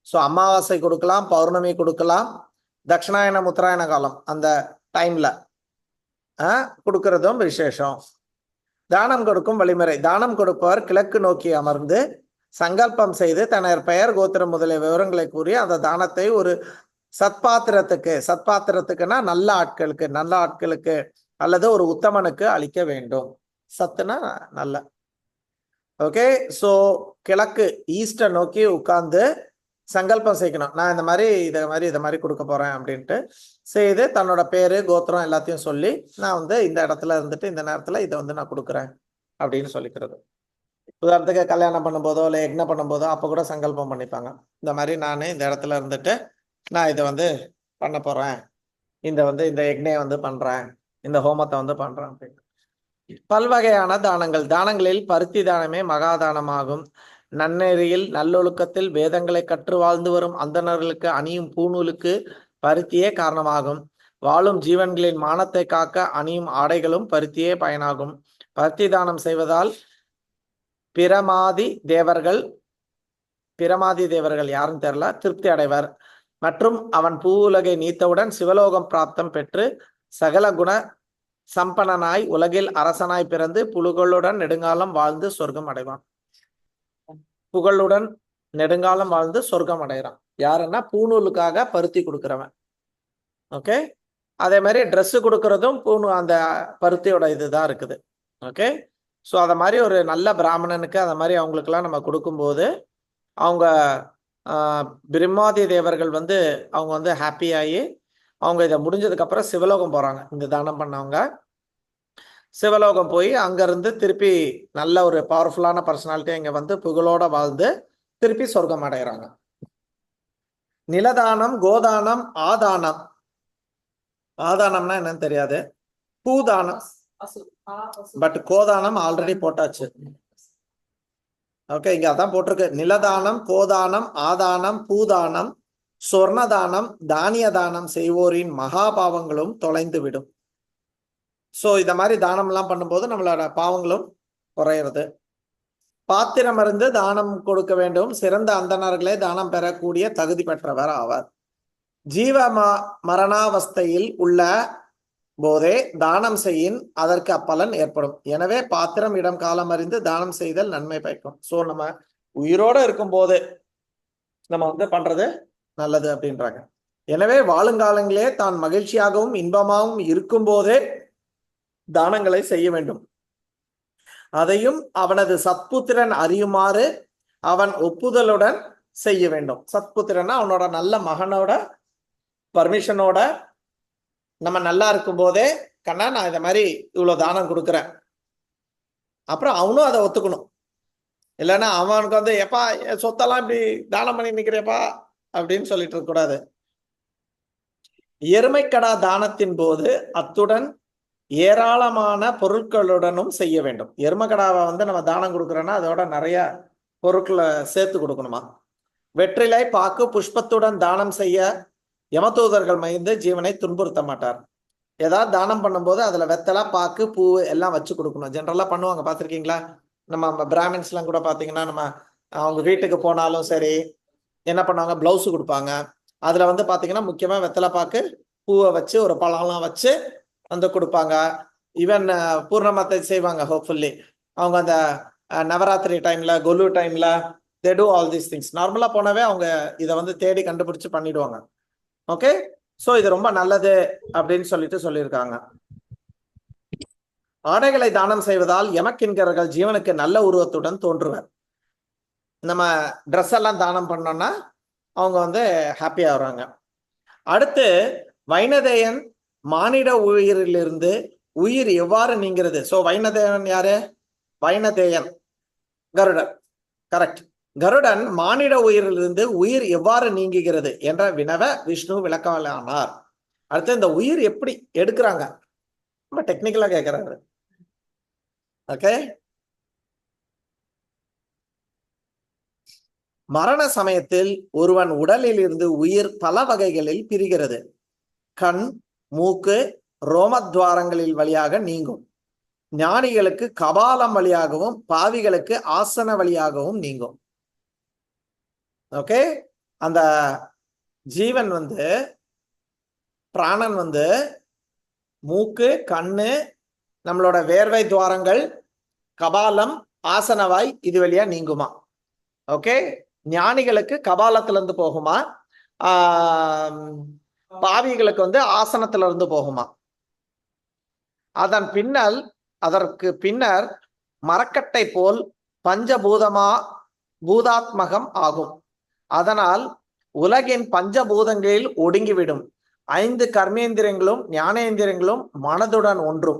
ஸோ அமாவாசை கொடுக்கலாம், பௌர்ணமி கொடுக்கலாம், தட்சிணாயனம் உத்தராயண காலம் அந்த டைம்ல கொடுக்கறதும் விசேஷம். தானம் கொடுக்கும் வழிமுறை. தானம் கொடுப்பவர் கிழக்கு நோக்கி அமர்ந்து சங்கல்பம் செய்து தனது பெயர் கோத்திரம் முதலிய விவரங்களை கூறி அந்த தானத்தை ஒரு சத்பாத்திரத்துக்குன்னா நல்ல ஆட்களுக்கு அல்லது ஒரு உத்தமனுக்கு அளிக்க வேண்டும். சத்துனா நல்ல. ஓகே, ஸோ கிழக்கு ஈஸ்டர் நோக்கி உட்கார்ந்து சங்கல்பம் செய்யணும், நான் இந்த மாதிரி கொடுக்க போறேன் அப்படின்ட்டு செய்து தன்னோட பேரு கோத்திரம் எல்லாத்தையும் சொல்லி நான் வந்து இந்த இடத்துல இருந்துட்டு இந்த நேரத்துல இதை வந்து நான் கொடுக்குறேன் அப்படின்னு சொல்லிக்கிறது. உதாரணத்துக்கு கல்யாணம் பண்ணும்போதோ இல்லை யக்னம் பண்ணும்போதோ அப்போ கூட சங்கல்பம் பண்ணிப்பாங்க, இந்த மாதிரி நான் இந்த இடத்துல இருந்துட்டு நான் இதை வந்து பண்ண போறேன், இந்த யக்னையை வந்து பண்றேன், இந்த ஹோமத்தை வந்து பண்றேன் அப்படின்னு. பல்வகையான தானங்கள். தானங்களில் பருத்தி தானமே மகாதானமாகும். நன்னெறியில் நல்லொழுக்கத்தில் வேதங்களை கற்று வாழ்ந்து வரும் அந்தணர்களுக்கு அணியும் பூநூலுக்கு பருத்தியே காரணமாகும். வாழும் ஜீவன்களின் மானத்தை காக்க அணியும் ஆடைகளும் பருத்தியே பயனாகும். பருத்தி தானம் செய்வதால் பிரமாதி தேவர்கள் யாரும் தெரியல திருப்தி அடைவர். மற்றும் அவன் பூவுலகை நீத்தவுடன் சிவலோகம் பிராப்தம் பெற்று சகல குண சம்பனனாய் உலகில் அரசனாய் பிறந்து புகழுடன் நெடுங்காலம் வாழ்ந்து சொர்க்கம் அடைவான். புகழுடன் நெடுங்காலம் வாழ்ந்து சொர்க்கம் அடைகிறான். யாருன்னா பூநூலுக்காக பருத்தி கொடுக்குறவன். ஓகே, அதே மாதிரி ட்ரெஸ் கொடுக்கறதும் அந்த பருத்தியோட இதுதான் இருக்குது. ஓகே, ஸோ அதை மாதிரி ஒரு நல்ல பிராமணனுக்கு அதை மாதிரி அவங்களுக்கெல்லாம் நம்ம கொடுக்கும்போது அவங்க பிரம்மாதி தேவர்கள் வந்து அவங்க வந்து ஹாப்பி ஆகி அவங்க இதை முடிஞ்சதுக்கு அப்புறம் சிவலோகம் போறாங்க. இந்த தானம் பண்ணவங்க சிவலோகம் போய் அங்கிருந்து திருப்பி நல்ல ஒரு பவர்ஃபுல்லான பர்சனாலிட்டி இங்க வந்து புகழோட வாழ்ந்து திருப்பி சொர்க்கம் அடைகிறாங்க. நிலதானம், கோதானம், ஆதானம்னா என்னன்னு தெரியாது, பூதானம், பட் கோதானம் ஆல்ரெடி போட்டாச்சு. ஓகே, இங்க அதான் போட்டிருக்கு. நிலதானம், கோதானம், ஆதானம், பூதானம், சொர்ணதானம், தானிய தானம் செய்வோரின் மகாபாவங்களும் தொலைந்து விடும். ஸோ இந்த மாதிரி தானம் எல்லாம் பண்ணும்போது நம்மளோட பாவங்களும் குறையிறது. பாத்திரம் இருந்து தானம் கொடுக்க வேண்டும். சிறந்த அந்தணர்களே தானம் பெறக்கூடிய தகுதி பெற்றவர் ஆவார். ஜீவ மரணாவஸ்தையில் உள்ள போதே தானம் செய்யின் அதற்கு அப்பலன் ஏற்படும். எனவே பாத்திரம் இடம் காலம் அறிந்து தானம் செய்தல் நன்மை பயக்கும். ஸோ நம்ம உயிரோட இருக்கும் போது நம்ம வந்து பண்றது நல்லது அப்படின்றாங்க. எனவே வாழுங்காலங்களே தான் மகிழ்ச்சியாகவும் இன்பமாகவும் இருக்கும் போதே தானங்களை செய்ய வேண்டும். அதையும் அவனது சத்புத்திரன் அறியுமாறு அவன் ஒப்புதலுடன் செய்ய வேண்டும். சத்புத்திரன்னா அவனோட நல்ல மகனோட பர்மிஷனோட நம்ம நல்லா இருக்கும் போதே, கண்ணா நான் இந்த மாதிரி இவ்வளவு தானம் கொடுக்குறேன், அப்புறம் அவனும் அதை ஒத்துக்கணும். இல்லைன்னா அவனுக்கு வந்து எப்பா சொத்தெல்லாம் இப்படி தானம் பண்ணி நிற்கிறேப்பா அப்படின்னு சொல்லிட்டு இருக்க கூடாது. எருமைக்கடா தானத்தின் போது அத்துடன் ஏராளமான பொருட்களுடனும் செய்ய வேண்டும். எருமைக்கடாவை வந்து நம்ம தானம் கொடுக்குறோன்னா அதோட நிறைய பொருட்களை சேர்த்து கொடுக்கணுமா. வெற்றிலை பாக்கு புஷ்பத்துடன் தானம் செய்ய யமதூதர்கள் மைந்து ஜீவனை துன்புறுத்த மாட்டார். ஏதாவது தானம் பண்ணும்போது அதுல வெத்தலை பாக்கு பூ எல்லாம் வச்சு கொடுக்கணும். ஜென்ரலா பண்ணுவாங்க, பார்த்துருக்கீங்களா? நம்ம பிராமின்ஸ் எல்லாம் கூட பாத்தீங்கன்னா நம்ம அவங்க வீட்டுக்கு போனாலும் சரி என்ன பண்ணுவாங்க, பிளவுஸ் கொடுப்பாங்க. அதுல வந்து பாத்தீங்கன்னா முக்கியமா வெத்தலை பாக்கு பூவை வச்சு ஒரு பழம்லாம் வச்சு வந்து கொடுப்பாங்க. ஈவன் பூர்ணமத்தை செய்வாங்க. ஹோப்ஃபுல்லி அவங்க அந்த நவராத்திரி டைம்ல கொலு டைம்ல they do all these things. நார்மலா போனவே அவங்க இதை வந்து தேடி கண்டுபிடிச்சு பண்ணிடுவாங்க. ஓகே, சோ இது ரொம்ப நல்லது அப்படின்னு சொல்லியிருக்காங்க. ஆடைகளை தானம் செய்வதால் எமக்கின்கர்கள் ஜீவனுக்கு நல்ல உருவத்துடன் தோன்றுவர். நம்ம ட்ரெஸ் எல்லாம் தானம் பண்ணோம்னா அவங்க வந்து ஹாப்பியா வர்றாங்க. அடுத்து வைனதேயன் மானிட உயிரிலிருந்து உயிர் எவ்வாறு நீங்கிறது. சோ வைனதேயன் யாரு? வைனதேயன் கருடன். கரெக்ட். கருடன் மானிட உயிரிலிருந்து உயிர் எவ்வாறு நீங்குகிறது என்ற வினவ விஷ்ணு விளக்கலானார். அடுத்து இந்த உயிர் எப்படி எடுக்கிறாங்க, ரொம்ப டெக்னிக்கலா கேட்கிறாரு. ஓகே, மரண சமயத்தில் ஒருவன் உடலில் இருந்து உயிர் பல வகைகளில் பிரிகிறது. கண், மூக்கு, ரோமத்வாரங்களில் வழியாக நீங்கும். ஞானிகளுக்கு கபாலம் வழியாகவும் பாவிகளுக்கு ஆசன வழியாகவும் நீங்கும். ஓகே, அந்த ஜீவன் வந்து பிராணன் வந்து மூக்கு, கண்ணு, நம்மளோட வேர்வை துவாரங்கள், கபாலம், ஆசனவாய் இது வழியா நீங்குமா. ஓகே, ஞானிகளுக்கு கபாலத்துல இருந்து போகுமா, பாவிகளுக்கு வந்து ஆசனத்துல இருந்து போகுமா. அதற்கு பின்னர் மரக்கட்டை போல் பூதாத்மகம் ஆகும். அதனால் உலகின் பஞ்சபூதங்களில் ஒடுங்கிவிடும். 5 கர்மேந்திரங்களும் ஞானேந்திரங்களும் மனதுடன் ஒன்றும்.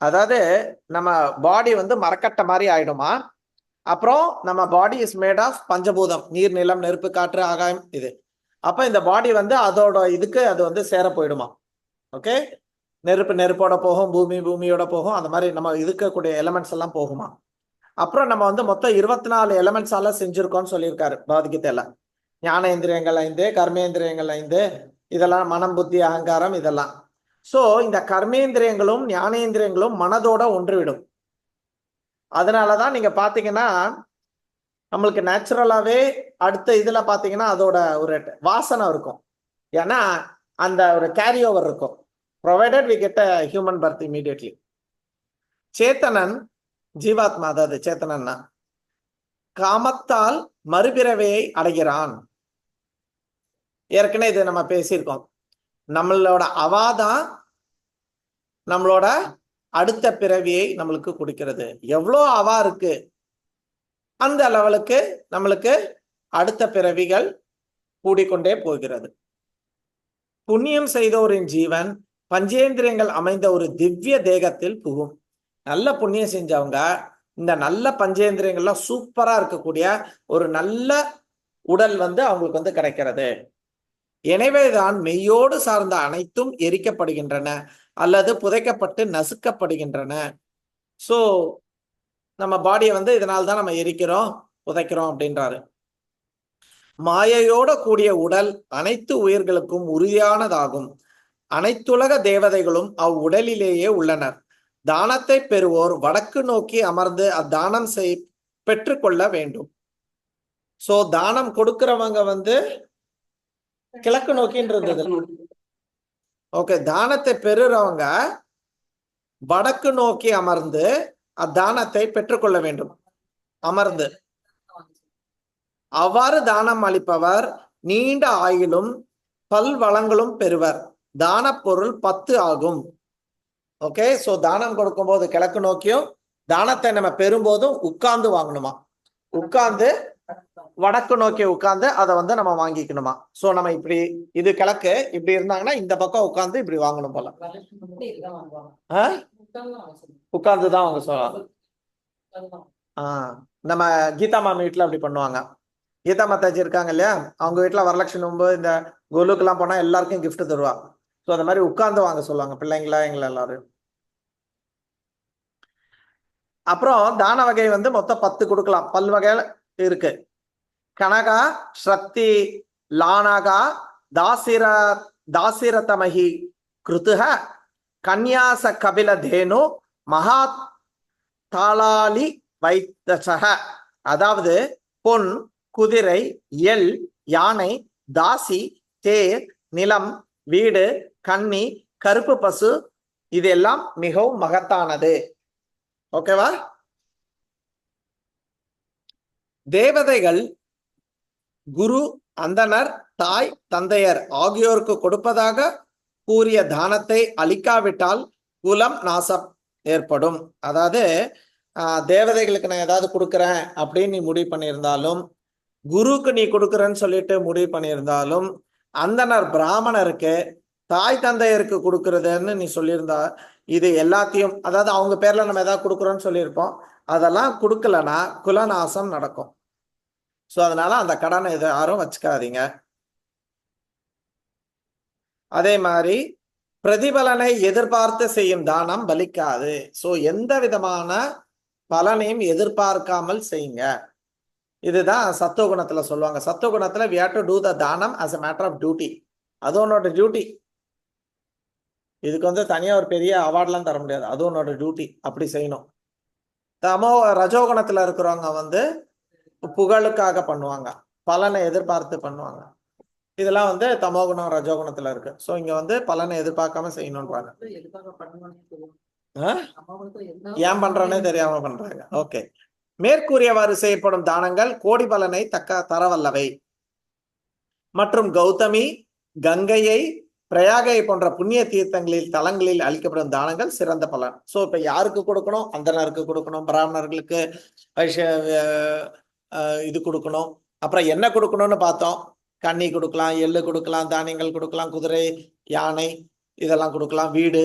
அதாவது நம்ம பாடி வந்து மரக்கட்டை மாதிரி ஆயிடுமா. அப்புறம் நம்ம பாடி இஸ் மேட் ஆஃப் பஞ்சபூதம், நீர், நிலம், நெருப்பு, காற்று, ஆகாயம். இது அப்ப இந்த பாடி வந்து அதோட இதுக்கு அது வந்து சேர போயிடுமா. ஓகே, நெருப்போட போகும், பூமியோட போகும். அந்த மாதிரி நம்ம இருக்கக்கூடிய எலமெண்ட்ஸ் எல்லாம் போகுமா. அப்புறம் நம்ம வந்து மொத்தம் 24 எலமெண்ட்ஸால செஞ்சிருக்கோம்னு சொல்லியிருக்காரு பகவத்கீதையில. ஞானேந்திரியங்கள் 5, கர்மேந்திரியங்கள் 5, இதெல்லாம் மனம், புத்தி, அகங்காரம் இதெல்லாம். சோ இந்த கர்மேந்திரியங்களும் ஞானேந்திரியங்களும் மனதோட ஒன்றுவிடும். அதனாலதான் நீங்க பாத்தீங்கன்னா நம்மளுக்கு நேச்சுரலாவே அடுத்த இதுல பாத்தீங்கன்னா அதோட ஒரு வாசனை இருக்கும். ஏன்னா அந்த ஒரு கேரி ஓவர் இருக்கும். provided we get a human birth immediately. சேத்தனன் ஜீவாத்மா, அதாவது சேத்தனன்னா காமத்தால் மறுபிறவையை அடைகிறான். ஏற்கனவே இது நம்ம பேசியிருக்கோம். நம்மளோட அவாதான் நம்மளோட அடுத்த பிறவியை நம்மளுக்கு கொடுக்கிறது. எவ்வளோ அவா இருக்கு அந்த லெவலுக்கு நம்மளுக்கு அடுத்த பிறவிகள் கூடிக்கொண்டே போகிறது. புண்ணியம் செய்தோரின் ஜீவன் பஞ்சேந்திரியங்கள் அமைந்த ஒரு திவ்ய தேகத்தில் புகும். நல்ல புண்ணியம் செஞ்சவங்க இந்த நல்ல பஞ்சேந்திரியங்கள்லாம் சூப்பரா இருக்கக்கூடிய ஒரு நல்ல உடல் வந்து அவங்களுக்கு வந்து கிடைக்கிறது. எனவேதான் மெய்யோடு சார்ந்த அனைத்தும் எரிக்கப்படுகின்றன அல்லது புதைக்கப்பட்டு நசுக்கப்படுகின்றன. சோ நம்ம பாடியை வந்து இதனால்தான் நம்ம எரிக்கிறோம், புதைக்கிறோம் அப்படின்றாரு. மாயையோட கூடிய உடல் அனைத்து உயிர்களுக்கும் உறுதியானதாகும். அனைத்துலக தேவதைகளும் அவ்வுடலிலேயே உள்ளனர். தானத்தை பெறுவோர் வடக்கு நோக்கி அமர்ந்து அத்தானம் பெற்றுக்கொள்ள வேண்டும். சோ தானம் கொடுக்கிறவங்க வந்து கிழக்கு நோக்கின்றது. ஓகே, தானத்தை பெறுறவங்க வடக்கு நோக்கி அமர்ந்து அத்தானத்தை பெற்றுக்கொள்ள வேண்டும். அமர்ந்து அவ்வாறு தானம் அளிப்பவர் நீண்ட ஆயுளும் பல் வளங்களும் பெறுவர். தான பொருள் 10 ஆகும். ஓகே, சோ தானம் கொடுக்கும் போது கிழக்கு நோக்கியும், தானத்தை நம்ம பெறும்போதும் உட்கார்ந்து வாங்கணுமா, உட்கார்ந்து வடக்கு நோக்கி உட்கார்ந்து அதை வந்து நம்ம வாங்கிக்கணுமா. சோ நம்ம இப்படி இது கிழக்கு இப்படி இருந்தாங்கன்னா இந்த பக்கம் உட்கார்ந்து இப்படி வாங்கணும் போல. உட்கார்ந்துதான் அவங்க சொல்லலாம். நம்ம கீதா மாமி வீட்டுல அப்படி பண்ணுவாங்க. கீதா மாதாஜி இருக்காங்க இல்லையா, அவங்க வீட்டுல வரலட்சுமி நோன்பு இந்த கோலுக்கு எல்லாம் போனா எல்லாருக்கும் கிஃப்ட் தருவா. சோ அந்த மாதிரி உட்கார்ந்து வாங்க சொல்லுவாங்க பிள்ளைங்களா எங்களை எல்லாரும். அப்புறம் தான வகை வந்து மொத்தம் 10 கொடுக்கலாம். பல் வகையில இருக்கு. கனகா, ஸ்ரக்தி, லானகா, தாசிர தாசிரதமஹி கிருத்துஹ, கன்யாச கபில தேனு, மகா தாளாலி வைத்தசக. அதாவது பொன், குதிரை, எல், யானை, தாசி, தேர், நிலம், வீடு, கன்னி, கருப்பு பசு, இதெல்லாம் மிகவும் மகத்தானது. ஓகேவா? தேவதைகள், குரு, அந்தனர், தாய், தந்தையர் ஆகியோருக்கு கொடுப்பதாக கூறிய தானத்தை அளிக்காவிட்டால் குலம் நாசம் ஏற்படும். அதாவது தேவதைகளுக்கு நான் ஏதாவது கொடுக்குறேன் அப்படின்னு நீ முடிவு பண்ணியிருந்தாலும், குருக்கு நீ கொடுக்குறேன்னு சொல்லிட்டு முடிவு பண்ணியிருந்தாலும், அந்தனர் பிராமணருக்கு, தாய் தந்தையருக்கு கொடுக்கறதுன்னு நீ சொல்லியிருந்தா, இது எல்லாத்தையும் அதாவது அவங்க பேர்ல நம்ம ஏதாவது கொடுக்குறோன்னு சொல்லியிருப்போம், அதெல்லாம் கொடுக்கலன்னா குலநாசம் நடக்கும். ஸோ அதனால அந்த கடனை இதை யாரும் வச்சுக்காதீங்க. அதே மாதிரி பிரதிபலனை எதிர்பார்த்து செய்யும் தானம் பலிக்காது. ஸோ எந்த விதமான பலனையும் எதிர்பார்க்காமல் செய்யுங்க. இதுதான் சத்துவகுணத்துல சொல்லுவாங்க. சத்துவகுணத்துல we have to do the தானம் as a matter of duty. அது உன்னோட டியூட்டி. இதுக்கு வந்து தனியா ஒரு பெரிய அவார்ட்லாம் தர முடியாது. அது உன்னோட டியூட்டி, அப்படி செய்யணும். ரஜோகுணத்துல இருக்கிறவங்க வந்து புகழுக்காக பண்ணுவாங்க, பலனை எதிர்பார்த்து பண்ணுவாங்க. இதெல்லாம் வந்து தமோகுணம் ரஜோகுணத்துல இருக்கு. சோ இங்க வந்து பலனை எதிர்பார்க்காம செய்யணும்ன்றாங்க. ஏன் பண்றோன்னே தெரியாம பண்றாங்க. ஓகே, மேற்கூறியவாறு செய்யப்படும் தானங்கள் கோடி பலனை தரவல்லவை மற்றும் கௌதமி, கங்கையை, பிரயாகை போன்ற புண்ணிய தீர்த்தங்களில் தலங்களில் அளிக்கப்படும் தானங்கள் சிறந்த பலன். சோ இப்ப யாருக்கு கொடுக்கணும்? அந்தனருக்கு கொடுக்கணும், பிராமணர்களுக்கு இது கொடுக்கணும். அப்புறம் என்ன கொடுக்கணும்னு பார்த்தோம். கன்னி கொடுக்கலாம், எள்ளு கொடுக்கலாம், தானியங்கள் கொடுக்கலாம், குதிரை, யானை இதெல்லாம் கொடுக்கலாம், வீடு,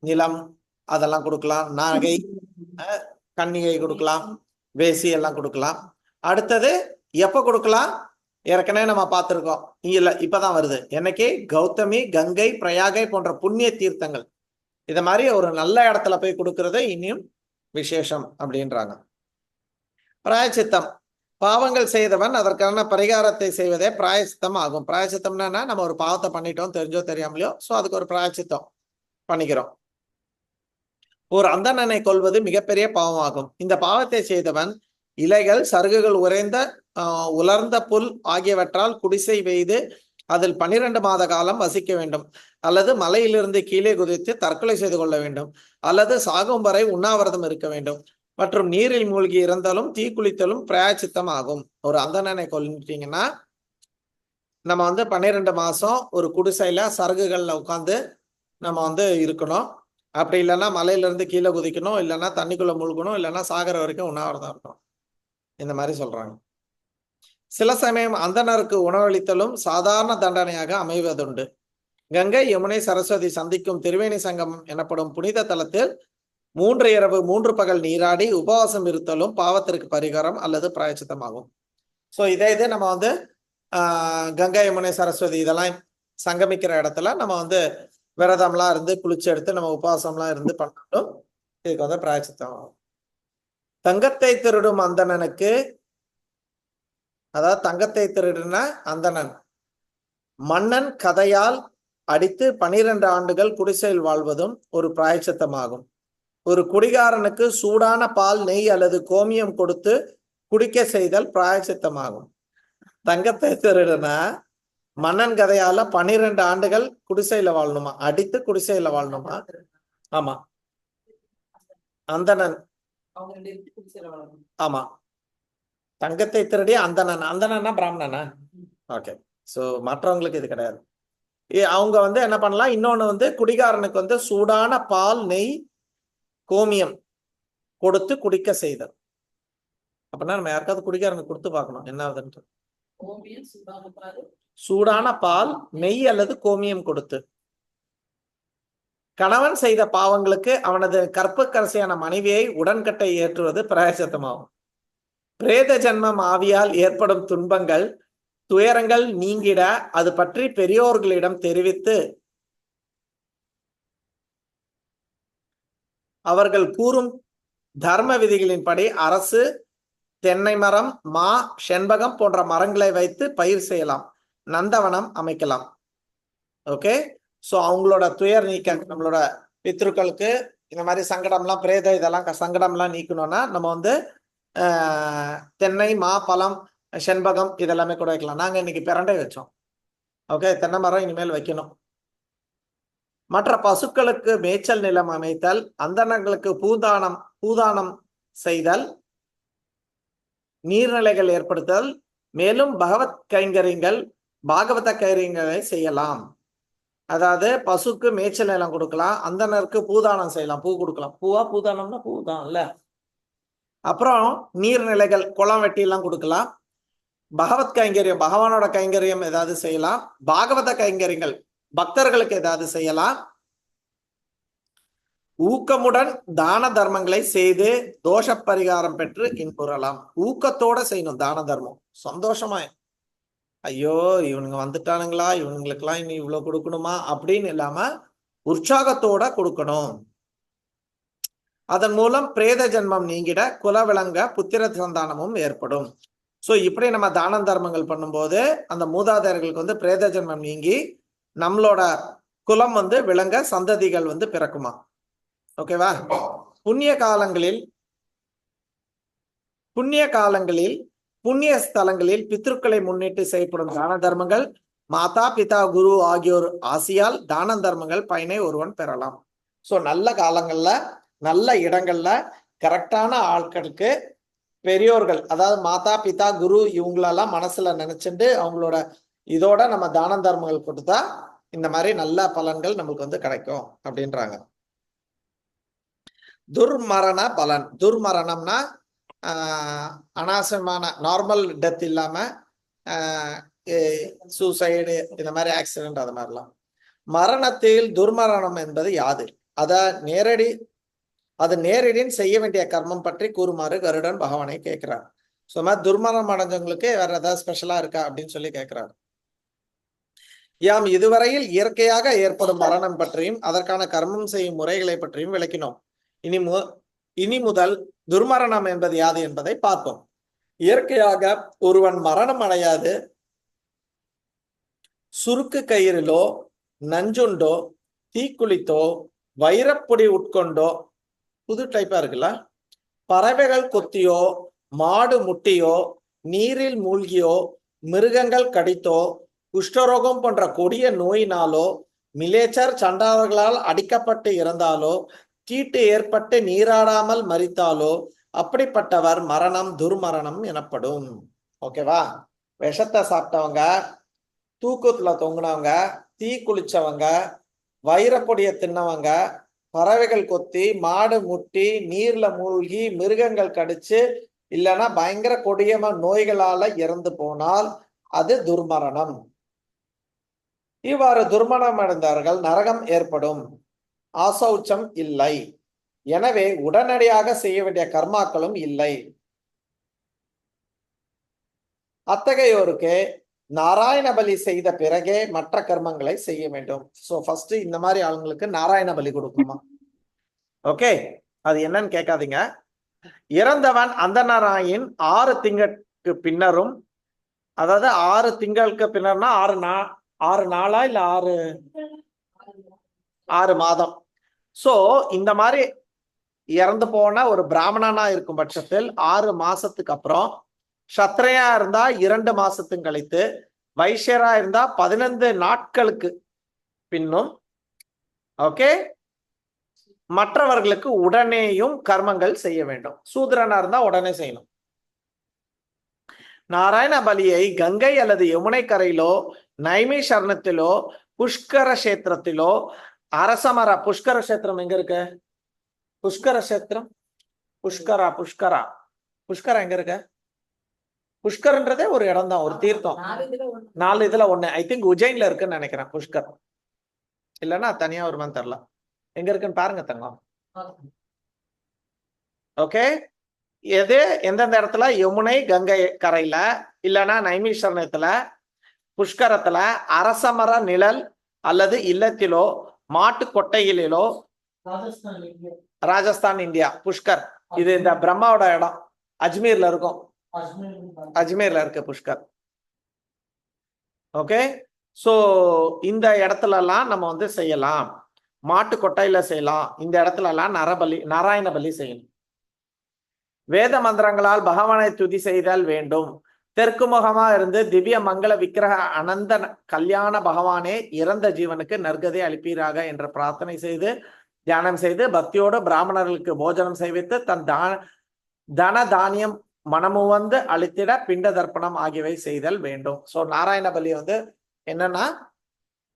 நிலம் அதெல்லாம் கொடுக்கலாம், நாகை, கன்னிகை கொடுக்கலாம், வேசி எல்லாம் கொடுக்கலாம். அடுத்தது எப்ப கொடுக்கலாம்? ஏற்கனவே நம்ம பார்த்திருக்கோம். இல்ல இப்பதான் வருது. என்னைக்கு? கௌதமி, கங்கை, பிரயாகை போன்ற புண்ணிய தீர்த்தங்கள் இத மாதிரி ஒரு நல்ல இடத்துல போய் கொடுக்கறது இன்னும் விசேஷம் அப்படின்றாங்க. பிராயச்சித்தம், பாவங்கள் செய்தவன் அதற்கான பரிகாரத்தை செய்வதே பிராயச்சித்தம் ஆகும். பிராயச்சித்தம்னா நம்ம ஒரு பாவத்தை பண்ணிட்டோம், தெரிஞ்சோ தெரியாமலையோ, சோ அதுக்கு ஒரு பிராயச்சித்தம் பண்ணிக்கிறோம். ஒரு அந்தணனை கொல்வது மிகப்பெரிய பாவமாகும். இந்த பாவத்தை செய்தவன் இலைகள், சருகுகள் உறைந்த உலர்ந்த புல் ஆகியவற்றால் குடிசை வெய்து அதில் 12 மாத காலம் வசிக்க வேண்டும், அல்லது மலையிலிருந்து கீழே குதித்து தற்கொலை செய்து கொள்ள வேண்டும், அல்லது சாகும் வரை உண்ணாவிரதம் இருக்க வேண்டும், மற்றும் நீரில் மூழ்கி இறந்தாலும் தீக்குளித்தலும் பிராயச்சித்தம் ஆகும். ஒரு அந்தணனை கொல்லிட்டீங்கன்னா நம்ம வந்து 12 மாசம் ஒரு குடிசையில சருகுகள்ல உட்காந்து நம்ம வந்து இருக்கணும். அப்படி இல்லைன்னா மலையிலிருந்து கீழே குதிக்கணும், இல்லைன்னா தண்ணிக்குள்ள மூழ்கணும், இல்லைன்னா சாகர வரைக்கும் உண்ணாவிரதம் இருக்கணும். இந்த மாதிரி சொல்றாங்க. சில சமயம் அந்தணருக்கு உணவளித்தலும் சாதாரண தண்டனையாக அமைவதுண்டு. கங்கை, யமுனை, சரஸ்வதி சந்திக்கும் திரிவேணி சங்கம் எனப்படும் புனித தலத்தில் 3 இரவு 3 பகல் நீராடி உபவாசம் இருத்தலும் பாவத்திற்கு பரிகாரம் அல்லது பிராயச்சித்தமாகும். ஸோ இதே நம்ம வந்து கங்கை, யமுனை, சரஸ்வதி இதெல்லாம் சங்கமிக்கிற இடத்துல நம்ம வந்து விரதம்லாம் இருந்து குளிச்சு எடுத்து நம்ம உபவாசம்லாம் இருந்து பண்ணாலும் இதுக்கு வந்து பிராயச்சித்தம் ஆகும். தங்கத்தை திருடும் அந்தணனுக்கு, அதாவது தங்கத்தை திருடின அந்தணன் மன்னன் கதையால் அடித்து 12 ஆண்டுகள் குடிசையில் வாழ்வதும் ஒரு பிராயச்சித்தமாகும். ஒரு குடிகாரனுக்கு சூடான பால், நெய் அல்லது கோமியம் கொடுத்து குடிக்க செய்தல் பிராயச்சித்தமாகும். தங்கத்தை திருடின மன்னன் கதையால 12 ஆண்டுகள் குடிசையில வாழணுமா, அடித்து குடிசையில வாழணுமா? ஆமா, அந்தணன். ஆமா, தங்கத்தை திருடி அந்தணன். அந்தணன்னா பிராமணனா? ஓகே, சோ மற்றவங்களுக்கு இது கிடையாது. அவங்க வந்து என்ன பண்ணலாம், இன்னொன்னு வந்து குடிகாரனுக்கு வந்து சூடான பால், நெய், கோமியம் கொடுத்து குடிக்க செய்தல். அப்படின்னா நம்ம யாருக்காவது குடிகாரனுக்கு கொடுத்து பார்க்கணும் என்ன ஆகுதுன்ட்டு. சூடான பால், நெய் அல்லது கோமியம் கொடுத்து. கணவன் செய்த பாவங்களுக்கு அவனது கற்புக்கரசியான மனைவியை உடன்கட்டை ஏற்றுவது பிராயச்சித்தமாகும். பிரேத ஜன்மம் ஆவியால் ஏற்படும் துன்பங்கள், துயரங்கள் நீங்கிட அது பற்றி பெரியோர்களிடம் தெரிவித்து அவர்கள் கூறும் தர்ம விதிகளின்படி அரசு தென்னை மரம், மா, செண்பகம் போன்ற மரங்களை வைத்து பயிர் செய்யலாம், நந்தவனம் அமைக்கலாம். ஓகே, ஸோ அவங்களோட துயர் நீக்க, நம்மளோட பித்ருக்களுக்கு இந்த மாதிரி சங்கடம்லாம், பிரேத இதெல்லாம் சங்கடம்லாம் நீக்கணும்னா நம்ம வந்து தென்னை, மா, பழம், செண்பகம் இதெல்லாமே கூட வைக்கலாம். நாங்கள் இன்னைக்கு பிரண்டை வச்சோம். ஓகே, தென்னை மரம் இனிமேல் வைக்கணும். மற்ற பசுக்களுக்கு மேய்ச்சல் நிலம் அமைத்தல், அந்தணர்களுக்கு பூதானம் செய்தல், நீர்நிலைகள் ஏற்படுத்தல், மேலும் பாகவத கைங்கரியங்களை செய்யலாம். அதாவது பசுக்கு மேய்ச்சல் நிலம் கொடுக்கலாம், அந்தணருக்கு பூதானம் செய்யலாம், பூ கொடுக்கலாம். பூதானம்னா பூ தான் இல்ல. அப்புறம் நீர்நிலைகள், குளம் வெட்டி எல்லாம் கொடுக்கலாம். பகவத் கைங்கரியம், பகவானோட கைங்கரியம் ஏதாவது செய்யலாம். பாகவத கைங்கரியங்கள், பக்தர்களுக்கு ஏதாவது செய்யலாம். ஊக்கமுடன் தான தர்மங்களை செய்து தோஷ பரிகாரம் பெற்று இன்புறலாம். ஊக்கத்தோட செய்யணும் தான தர்மம், சந்தோஷமா. ஐயோ இவனுங்க வந்துட்டானுங்களா, இவனுங்களுக்கெல்லாம் இனி இவ்வளவு கொடுக்கணுமா அப்படின்னு இல்லாம உற்சாகத்தோட கொடுக்கணும். அதன் மூலம் பிரேத ஜென்மம் நீங்கிட குலவிளங்க புத்திர சந்தானமும் ஏற்படும். ஸோ இப்படி நம்ம தான தர்மங்கள் பண்ணும்போது அந்த மூதாதையர்களுக்கு வந்து பிரேத ஜென்மம் நீங்கி நம்மளோட குலம் வந்து விளங்க, சந்ததிகள் வந்து பிறக்குமா. ஓகேவா. புண்ணிய காலங்களில் புண்ணிய ஸ்தலங்களில் பித்ருக்களை முன்னிட்டு செய்யப்படும் தான தர்மங்கள், மாதா, பிதா, குரு ஆகியோர் ஆசியால் தான தர்மங்கள் பயனை ஒருவன் பெறலாம். ஸோ நல்ல காலங்கள்ல, நல்ல இடங்கள்ல, கரெக்டான ஆட்களுக்கு பெரியோர்கள், அதாவது மாதா, பிதா, குரு இவங்களெல்லாம் மனசுல நினைச்சுட்டு அவங்களோட இதோட நம்ம தான தர்மங்கள் கொடுத்தா இந்த மாதிரி நல்ல பலன்கள் நம்மளுக்கு வந்து கிடைக்கும் அப்படின்றாங்க. துர்மரண பலன். துர்மரணம்னா அனாவசியமான நார்மல் டெத் இல்லாம சூசைடு, இந்த மாதிரி ஆக்சிடென்ட், அது மாதிரிலாம். மரணத்தில் துர்மரணம் என்பது யாது? அது நேரடியின் செய்ய வேண்டிய கர்மம் பற்றி கூறுமாறு கருடன் பகவானை கேட்கிறார். ஸோ மாதிரி துர்மரணம் அடைஞ்சவங்களுக்கு வேற ஏதாவது ஸ்பெஷலா இருக்கா அப்படின்னு சொல்லி கேட்கிறார். யாம் இதுவரையில் இயற்கையாக ஏற்படும் மரணம் பற்றியும் அதற்கான கர்மம் செய்யும் முறைகளை பற்றியும் விளக்கினோம். இனி முதல் துர்மரணம் என்பது யாது என்பதை பார்ப்போம். இயற்கையாக ஒருவன் மரணம் அடையாது சுருக்கு கயிறிலோ, நஞ்சுண்டோ, தீக்குளித்தோ, வைரப்பொடி உட்கொண்டோ, புது டைப்பா இருக்குல்ல, பறவைகள் கொத்தியோ, மாடு முட்டியோ, நீரில் மூழ்கியோ, மிருகங்கள் கடித்தோ, குஷ்டரோகம் போன்ற கொடிய நோயினாலோ, மிலேச்சர் சண்டாளர்களால் அடிக்கப்பட்டு இறந்தாலோ, தீட்டு ஏற்பட்டு நீராடாமல் மரித்தாலோ அப்படிப்பட்டவர் மரணம் துர்மரணம் எனப்படும். ஓகேவா. விஷத்தை சாப்பிட்டவங்க, தூக்கத்துல தொங்குனவங்க, தீ குளிச்சவங்க, வைரப்பொடியை தின்னவங்க, பறவைகள் கொத்தி, மாடு முட்டி, நீர்ல மூழ்கி, மிருகங்கள் கடிச்சு, இல்லைன்னா பயங்கர கொடியமா நோய்களால இறந்து போனால் அது துர்மரணம். இவ்வாறு துர்மரணம் அடைந்தார்கள் நரகம் ஏற்படும், ஆசௌச்சம் இல்லை. எனவே உடனடியாக செய்ய வேண்டிய கர்மாக்களும் இல்லை. அத்தகையோருக்கு நாராயண பலி செய்த பிறகே மற்ற கர்மங்களை செய்ய வேண்டும். சோ ஃபர்ஸ்ட் இந்த மாதிரி ஆளுங்களுக்கு நாராயண பலி கொடுக்கணுமா. ஓகே, அது என்னன்னு கேட்காதீங்க. இறந்தவன் அந்த நாராயண் 6 திங்களுக்கு பின்னரும், அதாவது 6 திங்களுக்கு பின்னர்னா 6 நாளா இல்ல 6 மாதம். சோ இந்த மாதிரி இறந்து போன ஒரு பிராமணனா இருக்கும் பட்சத்தில் 6 மாசத்துக்கு அப்புறம், சத்திரையா இருந்தா 2 மாசத்துக்கு கழித்து, வைசியரா இருந்தா 15 நாட்களுக்கு பின்னும், ஓகே, மற்றவர்களுக்கு உடனேயும் கர்மங்கள் செய்ய வேண்டும். சூத்திரனா இருந்தா உடனே செய்யணும். நாராயண பலியை கங்கை அல்லது யமுனை கரையிலோ, நைமி சரணத்திலோ, புஷ்கர கஷேத்திரத்திலோ அரசமர புஷ்கர கஷேத்திரம் எங்க இருக்கு? புஷ்கர கஷேத்திரம் புஷ்கரா புஷ்கரா புஷ்கரா எங்க இருக்கு? புஷ்கர்ன்றதே ஒரு இடம் தான், ஒரு தீர்த்தம். 4 இதுல 1. ஐ திங்க் உஜ்ஜைன்ல இருக்குன்னு நினைக்கிறேன் புஷ்கர். இல்லைன்னா தனியா வருமான்னு தெரியல. எங்க இருக்குன்னு பாருங்க தங்கம். ஓகே, எது எந்தெந்த இடத்துல? யமுனை கங்கை கரையில, இல்லைன்னா நைமிஷரணத்துல, புஷ்கரத்துல, அரசமர நிழல் அல்லது இல்லத்திலோ, மாட்டு கொட்டையிலோ. ராஜஸ்தான் இந்தியா புஷ்கர். இது இந்த பிரம்மாவோட இடம். அஜ்மீர்ல இருக்கும். அஜ்மீர்ல இருக்கு புஷ்கர். ஓகே, சோ இந்த இடத்துல எல்லாம் நம்ம வந்து செய்யலாம். மாட்டு கொட்டையில செய்யலாம். இந்த இடத்துல எல்லாம் நாராயண பலி செய்யணும். வேத மந்திரங்களால் பகவானை துதி செய்தல் வேண்டும். தெற்கு முகமா இருந்து திவ்ய மங்கள விக்கிரக அனந்த கல்யாண பகவானே இறந்த ஜீவனுக்கு நற்கதை அளிப்பீராக என்று பிரார்த்தனை செய்து தியானம் செய்து பக்தியோடு பிராமணர்களுக்கு போஜனம் செய்வித்து தன் தன தானியம் மனமு வந்து அளித்திட பிண்ட தர்ப்பணம் ஆகியவை செய்தல் வேண்டும். சோ நாராயண பலி வந்து என்னன்னா,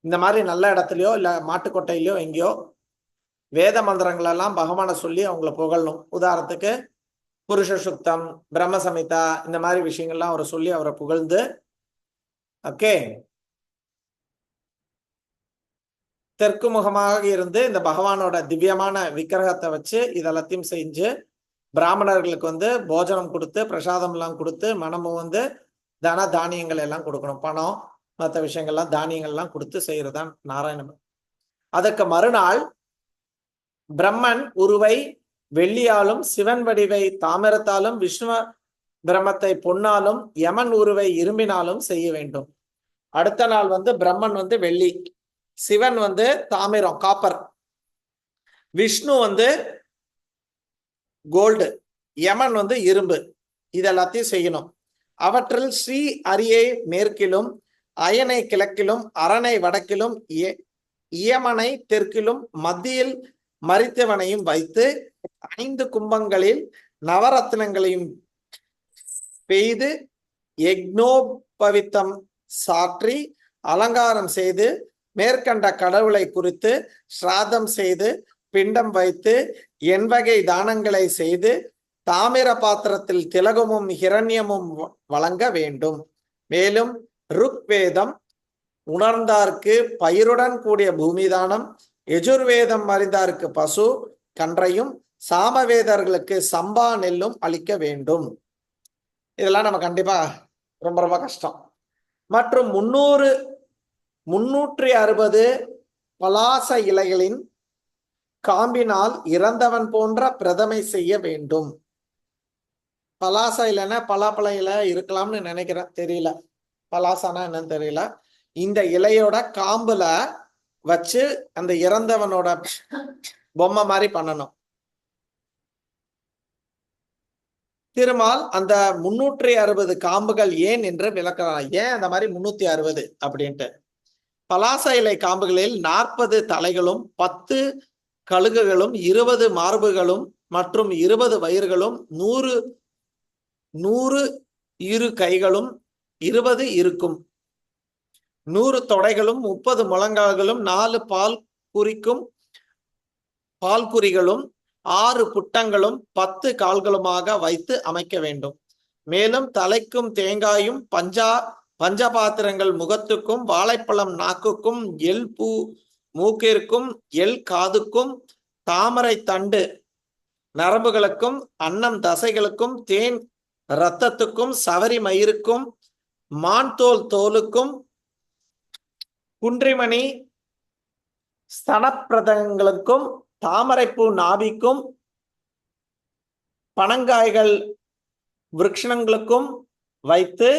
இந்த மாதிரி நல்ல இடத்துலயோ இல்ல மாட்டுக்கொட்டையிலயோ எங்கேயோ வேத மந்திரங்கள் எல்லாம் பகவானை சொல்லி அவங்களை புகழணும். உதாரணத்துக்கு புருஷ சுத்தம், பிரம்ம சமிதா, இந்த மாதிரி விஷயங்கள்லாம் அவரை சொல்லி அவரை புகழ்ந்து, ஓகே, தெற்கு முகமாக இருந்து இந்த பகவானோட திவ்யமான விக்கிரகத்தை வச்சு இதெல்லாத்தையும் செஞ்சு பிராமணர்களுக்கு வந்து போஜனம் கொடுத்து பிரசாதம் எல்லாம் கொடுத்து மனமும் வந்து தன தானியங்கள் எல்லாம் கொடுக்கணும். பணம் மற்ற விஷயங்கள்லாம் தானியங்கள்லாம் கொடுத்து செய்யறதுதான் நாராயணம். அதற்கு மறுநாள் பிரம்மன் உருவை வெள்ளியாலும், சிவன் வடிவை தாமிரத்தாலும், விஷ்ணு பிரம்மத்தை பொன்னாலும், யமன் உருவை இரும்பினாலும் செய்ய வேண்டும். அடுத்த நாள் வந்து பிரம்மன் வந்து வெள்ளி, சிவன் வந்து தாமிரம் காப்பர், விஷ்ணு வந்து கோல்டு, யமன் வந்து இரும்பு. இதெல்லாத்தையும் செய்யணும். அவற்றில் ஸ்ரீ அரியை மேற்கிலும், அயனை கிழக்கிலும், அரணை வடக்கிலும், இயமனை தெற்கிலும், மத்தியில் மரித்தவனையும் வைத்து 5 கும்பங்களில் நவரத்னங்களையும் பெய்து யக்னோபவித்தம் சாற்றி அலங்காரம் செய்து மேற்கண்ட கடவுளை குறித்து ஸ்ராதம் செய்து பிண்டம் வைத்து எண்வகை தானங்களை செய்து தாமிர பாத்திரத்தில் திலகமும் ஹிரண்யமும் வழங்க வேண்டும். மேலும் ருக்வேதம் உணர்ந்தார்க்கு பயிருடன் கூடிய பூமிதானம், யஜுர்வேதம் அறிந்தார்க்கு பசு கன்றையும், சாமவேதர்களுக்கு சம்பா நெல்லும் அளிக்க வேண்டும். இதெல்லாம் நம்ம கண்டிப்பா ரொம்ப ரொம்ப கஷ்டம். மற்றும் 360 பலாச இலைகளின் காம்பினால் இறந்தவன் போன்ற பிரதமை செய்ய வேண்டும். பலாச இலைன்னா பலாப்பழ இலை இருக்கலாம்னு நினைக்கிறேன், தெரியல. பலாசானா என்னன்னு தெரியல. இந்த இலையோட காம்புல வச்சு அந்த இறந்தவனோட பொம்மை மாதிரி பண்ணணும். திருமால் அந்த 360 காம்புகள் ஏன் என்று விளக்கலாம். ஏன் அந்த மாதிரி 360 அப்படின்ட்டு? பலாச இலை காம்புகளில் 40 தலைகளும், 10 கழுகுகளும், 20 மார்புகளும் மற்றும் 20 வயிறுகளும், 100 இரு கைகளும் 20 இருக்கும், 100 தொடைகளும், 30 முழங்கால்களும், 4 பால்குறிகளும், 6 புட்டங்களும், 10 கால்களுமாக வைத்து அமைக்க வேண்டும். மேலும் தலைக்கும் தேங்காயும், பஞ்சபாத்திரங்கள் முகத்துக்கும், வாழைப்பழம் நாக்குக்கும், எள் பூ மூக்கிற்கும், எள் காதுக்கும், தாமரை தண்டு நரம்புகளுக்கும், அன்னம் தசைகளுக்கும், தேன் இரத்தத்துக்கும், சவரி மயிருக்கும், மான் தோலுக்கும், குன்றிமணி ஸ்தனப்பிரதங்களுக்கும், தாமரைப்பூ நாபிக்கும், பனங்காய்கள் விருட்சங்களுக்கும் வைத்து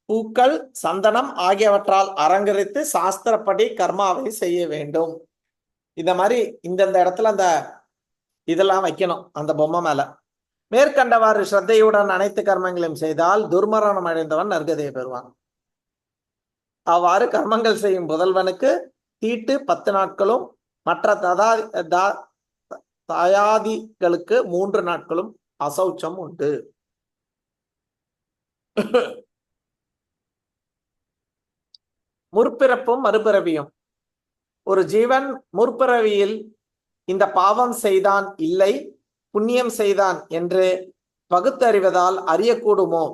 பூக்கள், சந்தனம் ஆகியவற்றால் அலங்கரித்து சாஸ்திரப்படி கர்மாவை செய்ய வேண்டும். இந்த மாதிரி இந்தந்த இடத்துல அந்த இதெல்லாம் வைக்கணும் அந்த பொம்மை மேல. மேற்கண்டவாறு ஸ்ரத்தையுடன் அனைத்து கர்மங்களையும் செய்தால் துர்மரணம் அடைந்தவன் நற்கதியை பெறுவான். அவ்வாறு கர்மங்கள் செய்யும் புதல்வனுக்கு தீட்டு 10 நாட்களும், மற்ற தாயாதிகளுக்கு 3 நாட்களும் அசௌச்சம் உண்டு. முற்பிறப்பும் மறுபிறவியும் ஒரு ஜீவன் முற்பிறவியில் இந்த பாவம் செய்தான் இல்லை புண்ணியம் செய்தான் என்று பகுத்தறிவதால் அறியக்கூடுமோ?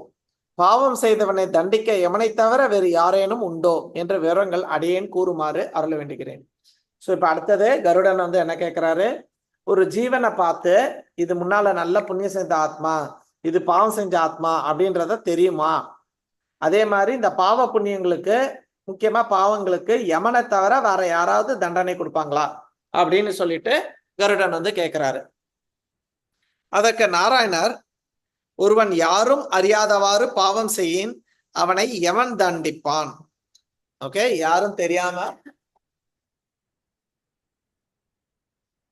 பாவம் செய்தவனை தண்டிக்க எமனை தவிர வேறு யாரேனும் உண்டோ என்ற விவரங்கள் அடியேன் கூறுமாறு அருள வேண்டுகிறேன். ஸோ இப்போ அடுத்தது கருடன் வந்து என்ன கேட்கிறாரு, ஒரு ஜீவனை பார்த்து இது முன்னால நல்ல புண்ணியம் செஞ்ச ஆத்மா, இது பாவம் செஞ்ச ஆத்மா அப்படின்றத தெரியுமா? அதே மாதிரி இந்த பாவ புண்ணியங்களுக்கு, முக்கியமா பாவங்களுக்கு யமனை தவிர வேற யாராவது தண்டனை கொடுப்பாங்களா அப்படின்னு சொல்லிட்டு கருடன் வந்து கேட்கிறாரு. அதற்கு நாராயணர், ஒருவன் யாரும் அறியாதவாறு பாவம் செய்யின் அவனை யமன் தண்டிப்பான். ஓகே, யாரும் தெரியாம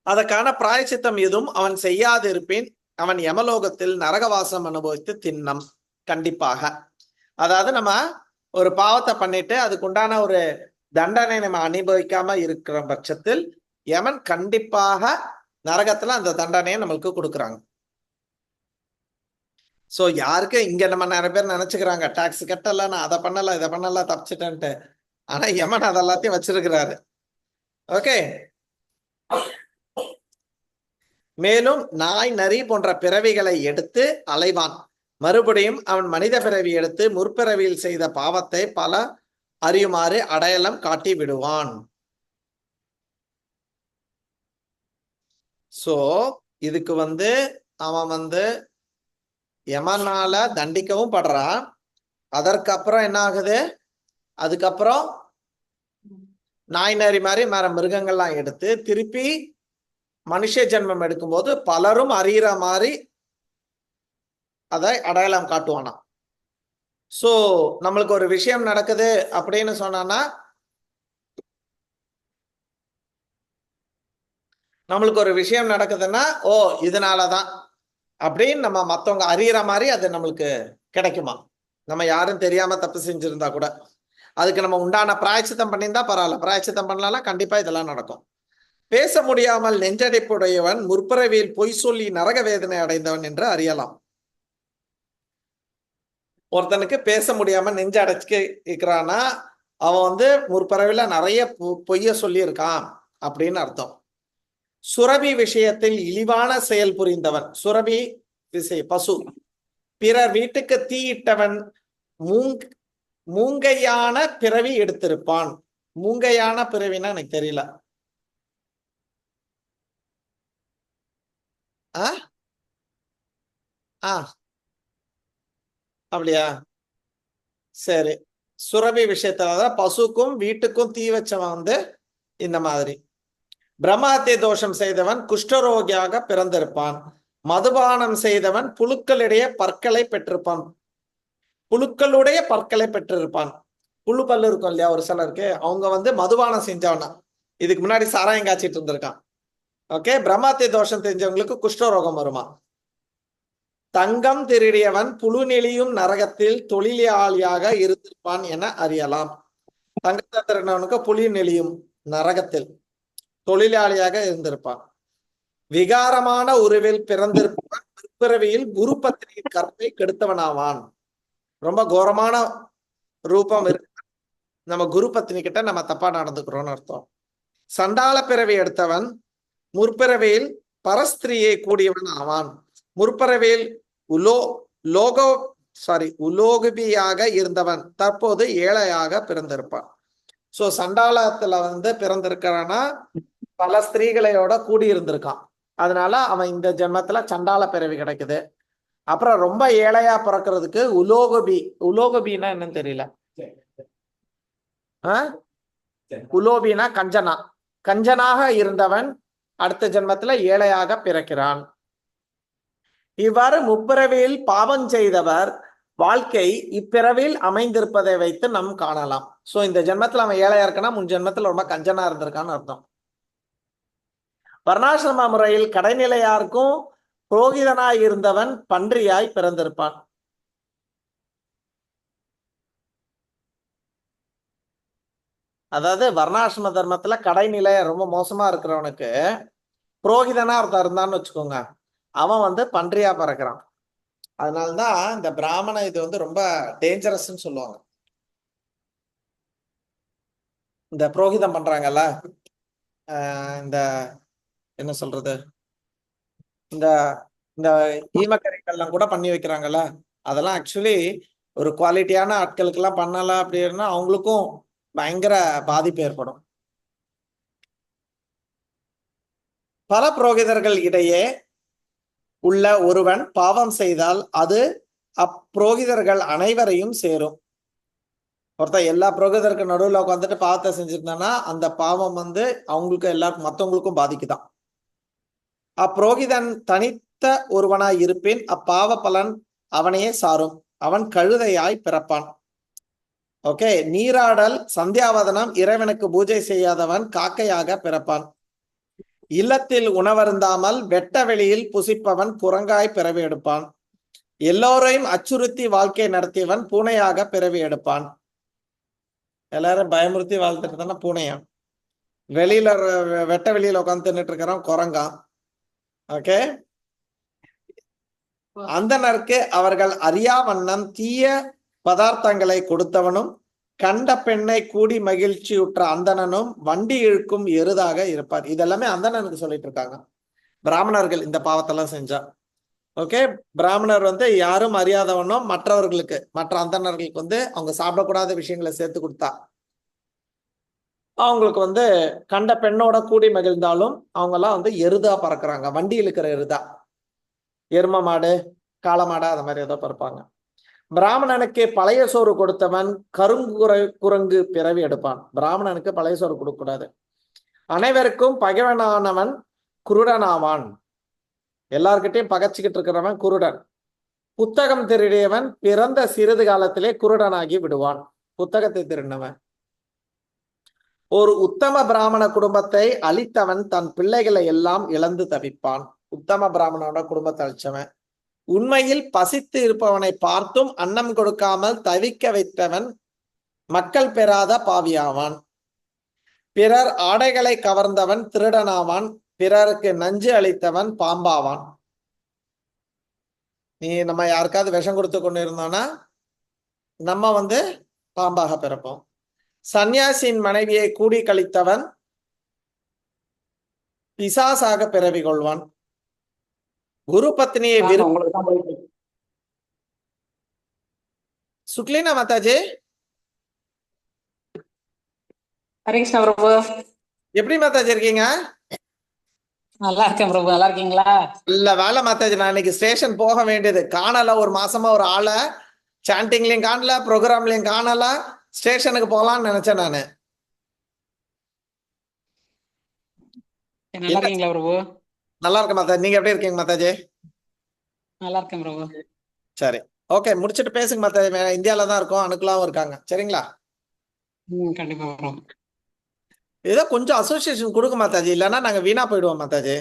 அதற்கான பிராயச்சித்தம் எதுவும் அவன் செய்யாது இருப்பேன் அவன் யமலோகத்தில் நரகவாசம் அனுபவித்து தின்னம். கண்டிப்பாக, அதாவது நம்ம ஒரு பாவத்தை பண்ணிட்டு அதுக்குண்டான ஒரு தண்டனை நம்ம அனுபவிக்காம இருக்கிற பட்சத்தில் யமன் கண்டிப்பாக நரகத்துல அந்த தண்டனையை நம்மளுக்கு கொடுக்குறாங்க. சோ யாருக்கு இங்க நம்ம நிறைய பேர் நினைச்சுக்கிறாங்க டாக்ஸ் கட்டல, நான் அதை பண்ணல இதை பண்ணல தப்பிச்சிட்டேன்ட்டு. ஆனா யமன் அதெல்லாத்தையும் வச்சிருக்கிறாரு. ஓகே, மேலும் நாய் நரி போன்ற பிறவிகளை எடுத்து அலைவான். மறுபடியும் அவன் மனித பிறவி எடுத்து முற்பிறவியில் செய்த பாவத்தை பல அறியுமாறு அடையாளம் காட்டி விடுவான். சோ இதுக்கு வந்து அவன் வந்து யமனால தண்டிக்கவும் படுறான். அதற்கப்புறம் என்ன ஆகுது, அதுக்கப்புறம் நாய் நரி மாதிரி மர மிருகங்கள்லாம் எடுத்து திருப்பி மனுஷ ஜென்மம் எடுக்கும்போது பலரும் அறிகிற மாதிரி அதை அடையாளம் காட்டுவானா. சோ நம்மளுக்கு ஒரு விஷயம் நடக்குது அப்படின்னு சொன்னான்னா, நம்மளுக்கு ஒரு விஷயம் நடக்குதுன்னா ஓ இதனாலதான் அப்படின்னு நம்ம மத்தவங்க அறிகிற மாதிரி அது நம்மளுக்கு கிடைக்குமா? நம்ம யாரும் தெரியாம தப்பு செஞ்சிருந்தா கூட அதுக்கு நம்ம உண்டான பிராயச்சித்தம் பண்ணியிருந்தா பரவாயில்ல, பிராயச்சித்தம் பண்ணலாம் கண்டிப்பா இதெல்லாம் நடக்கும். பேச முடியாமல் நெஞ்சடைப்புடையவன் முற்பிறவியில் பொய் சொல்லி நரக வேதனை அடைந்தவன் என்று அறியலாம். ஒருத்தனுக்கு பேச முடியாம நெஞ்ச அடைச்சு இருக்கிறான்னா அவன் வந்து முற்பிறவில நிறைய பொய்ய சொல்லி இருக்கான் அப்படின்னு அர்த்தம். சுரபி விஷயத்தில் இழிவான செயல் புரிந்தவன், சுரபி விஷய பசு, பிறர் வீட்டுக்கு தீயிட்டவன் மூங்கையான பிறவி எடுத்திருப்பான். மூங்கையான பிறவினா எனக்கு தெரியல. அப்படியா? சரி, சுரபி விஷயத்துல பசுக்கும் வீட்டுக்கும் தீ வச்சவன் வந்து இந்த மாதிரி. பிரம்மஹத்திய தோஷம் செய்தவன் குஷ்டரோகியாக பிறந்திருப்பான். மதுபானம் செய்தவன் புழுக்களிடையே பற்களை பெற்றிருப்பான். புழுக்களுடைய பற்களை பெற்றிருப்பான். புழு பல்லு இருக்கும் இல்லையா ஒரு சிலருக்கு, அவங்க வந்து மதுபானம் செஞ்சவனா இதுக்கு முன்னாடி சாராயம் காய்ச்சிட்டு இருந்திருக்கான். ஓகே, பிரம்மஹத்திய தோஷம் தெரிஞ்சவங்களுக்கு குஷ்டரோகம் வருமா. தங்கம் திருடியவன் புழுநெளியும் நரகத்தில் தொழிலாளியாக இருந்திருப்பான் என அறியலாம். தங்கத்தை திருடினவனுக்கு புலி நெளியும் நரகத்தில் தொழிலாளியாக இருந்திருப்பான். விகாரமான உருவில் பிறந்திருப்பான். பிறவியில் குரு பத்தினியின் கற்பை கெடுத்தவனாவான். ரொம்ப கோரமான ரூபம் இருக்கு, நம்ம குரு பத்தினி கிட்ட நம்ம தப்பா நடந்துக்கிறோம்னு அர்த்தம். சண்டாள பிறவி எடுத்தவன் முற்பிறவியில் பரஸ்திரியை கூடியவன் ஆவான். முற்பிறவியில் உலோகபியாக இருந்தவன் தற்போது ஏழையாக பிறந்திருப்பான். சோ சண்டாளத்துல வந்து பிறந்திருக்கிறான்னா பல ஸ்திரீகளையோட கூடி இருந்திருக்கான், அதனால அவன் இந்த ஜென்மத்துல சண்டாள பிறவி கிடைக்குது. அப்புறம் ரொம்ப ஏழையா பிறக்கிறதுக்கு உலோகபின்னா என்னன்னு தெரியல. உலோபினா கஞ்சனா, கஞ்சனாக இருந்தவன் அடுத்த ஜென்மத்துல ஏழையாக பிறக்கிறான். இவ்வாறு முப்பிறவியில் பாவம் செய்தவர் வாழ்க்கை இப்பிறவியில் அமைந்திருப்பதை வைத்து நம் காணலாம். சோ இந்த ஜென்மத்துல அவன் ஏழையா இருக்கனா முன் ஜென்மத்துல ரொம்ப கஞ்சனா இருந்திருக்கான்னு அர்த்தம். வர்ணாசிரம முறையில் கடைநிலையாருக்கும் புரோகிதனாய் இருந்தவன் பன்றியாய் பிறந்திருப்பான். அதாவது வர்ணாசிரம தர்மத்துல கடைநிலை ரொம்ப மோசமா இருக்கிறவனுக்கு புரோகிதனா ஒருத்தர் இருந்தான்னு வச்சுக்கோங்க, அவன் வந்து பன்றியா பிறக்கிறான். அதனால்தான் இந்த பிராமண இது வந்து ரொம்ப டேஞ்சரஸ்ன்னு சொல்லுவாங்க. இந்த புரோகிதம் பண்றாங்கல்ல இந்த என்ன சொல்றது, இந்த இந்த ஈமக்கறிகள்லாம் கூட பண்ணி வைக்கிறாங்கல்ல, அதெல்லாம் ஆக்சுவலி ஒரு குவாலிட்டியான ஆட்களுக்கு எல்லாம் பண்ணல அப்படின்னா அவங்களுக்கும் பயங்கர பாதிப்பு ஏற்படும். பல புரோகிதர்கள் இடையே உள்ள ஒருவன் பாவம் செய்தால் அது அப்புரோகிதர்கள் அனைவரையும் சேரும். ஒருத்தர் எல்லா புரோகிதருக்கு நடுவில் உட்காந்துட்டு பாவத்தை செஞ்சிருந்தானா அந்த பாவம் அவங்களுக்கு எல்லாருக்கும் மற்றவங்களுக்கும் பாதிக்குதான். அப்புரோகிதன் தனித்த ஒருவனாய் இருப்பின் அப்பாவ பலன் அவனையே சாரும். அவன் கழுதையாய் பிறப்பான். ஓகே, நீராடல் சந்தியாவதனம் இறைவனுக்கு பூஜை செய்யாதவன் காக்கையாக பிறப்பான். இல்லத்தில் உணவருந்தாமல் வெட்ட வெளியில் புசிப்பவன் குரங்காய் பிறவி எடுப்பான். எல்லோரையும் அச்சுறுத்தி வாழ்க்கை நடத்தியவன் பூனையாக பிறவி எடுப்பான். எல்லாரும் பயமுறுத்தி வாழ்த்துட்டு தானே பூனையா, வெளியில வெட்ட வெளியில உட்காந்து தின்னுட்டு இருக்கிறான் குரங்கான். ஓகே, அந்தனருக்கு அவர்கள் அறியா வண்ணம் தீய பதார்த்தங்களை கொடுத்தவனும் கண்ட பெண்ணை கூடி மகிழ்ச்சியுற்ற அந்தணனும் வண்டி இழுக்கும் எருதாக இருப்பார். இதெல்லாமே அந்தணனுக்கு சொல்லிட்டு இருக்காங்க. பிராமணர்கள் இந்த பாவத்தெல்லாம் செஞ்சா ஓகே, பிராமணர் யாரும் அறியாதவனும் மற்றவர்களுக்கு மற்ற அந்தணர்களுக்கு அவங்க சாப்பிடக்கூடாத விஷயங்களை சேர்த்து கொடுத்தா அவங்களுக்கு கண்ட பெண்ணோட கூடி மகிழ்ந்தாலும் அவங்கெல்லாம் எருதா பறக்குறாங்க, வண்டி இழுக்கிற எருதா, எரும மாடு காளை மாடா அந்த மாதிரி ஏதோ பறப்பாங்க. பிராமணனுக்கு பழைய சோறு கொடுத்தவன் குரங்கு பிறவி எடுப்பான். பிராமணனுக்கு பழைய சோறு கொடுக்க கூடாது. அனைவருக்கும் பகைவனானவன் குருடனாவான். எல்லார்கிட்டையும் பகைச்சிக்கிட்டு இருக்கிறவன் குருடன். புத்தகம் திருடியவன் பிறந்த சிறிது காலத்திலே குருடனாகி விடுவான். புத்தகத்தை திருடினவன். ஒரு உத்தம பிராமண குடும்பத்தை அழித்தவன் தன் பிள்ளைகளை எல்லாம் இழந்து தவிப்பான். உத்தம பிராமணனோட குடும்பத்தை அழிச்சவன். உண்மையில் பசித்து இருப்பவனை பார்த்தும் அன்னம் கொடுக்காமல் தவிக்க வைத்தவன் மக்கள் பெறாத பாவியாவான். பிறர் ஆடைகளை கவர்ந்தவன் திருடனாவான். பிறருக்கு நஞ்சு அளித்தவன் பாம்பாவான். நம்ம யாருக்காவது விஷம் கொடுத்து கொண்டு இருந்தோம்னா நம்ம பாம்பாக பிறப்போம். சன்னியாசியின் மனைவியை கூடி கழித்தவன் பிசாசாக பிறவி கொள்வான். குரு பத்னியை சுக்லீனா மாதாஜி
ஹரிகிருஷ்ண பிரபு,
எப்படி மாதாஜி இருக்கீங்க?
நல்லா இருக்கேன் பிரபு, நல்லா இருக்கீங்களா?
இல்ல வேலை மாதாஜி, நான் இன்னைக்கு ஸ்டேஷன் போக வேண்டியது, காணல. ஒரு மாசமா ஒரு ஆளை சாண்டிங்லயும் காணல, ப்ரோக்ராம்லயும் காணல. ஸ்டேஷனுக்கு போகலாம்னு நினைச்சேன் நானு.
நல்லா இருக்கீங்களா பிரபு?
நல்லா இருக்கேன் மாதாஜி, நீங்க எப்படி இருக்கீங்க மாதாஜி?
நல்லா இருக்கேன் பிரபு.
சரி, ஓகே, முடிச்சுட்டு பேசுங்க மாதாஜி. இந்தியாவில தான் இருக்கோம், அணுக்களாவும் இருக்காங்க. சரிங்களா?
கண்டிப்பா பிரபு.
ஏதோ கொஞ்சம் அசோசியேஷன் கொடுக்க மாதாஜி, இல்லைன்னா நாங்க வீணா போயிடுவோம் மாதாஜி.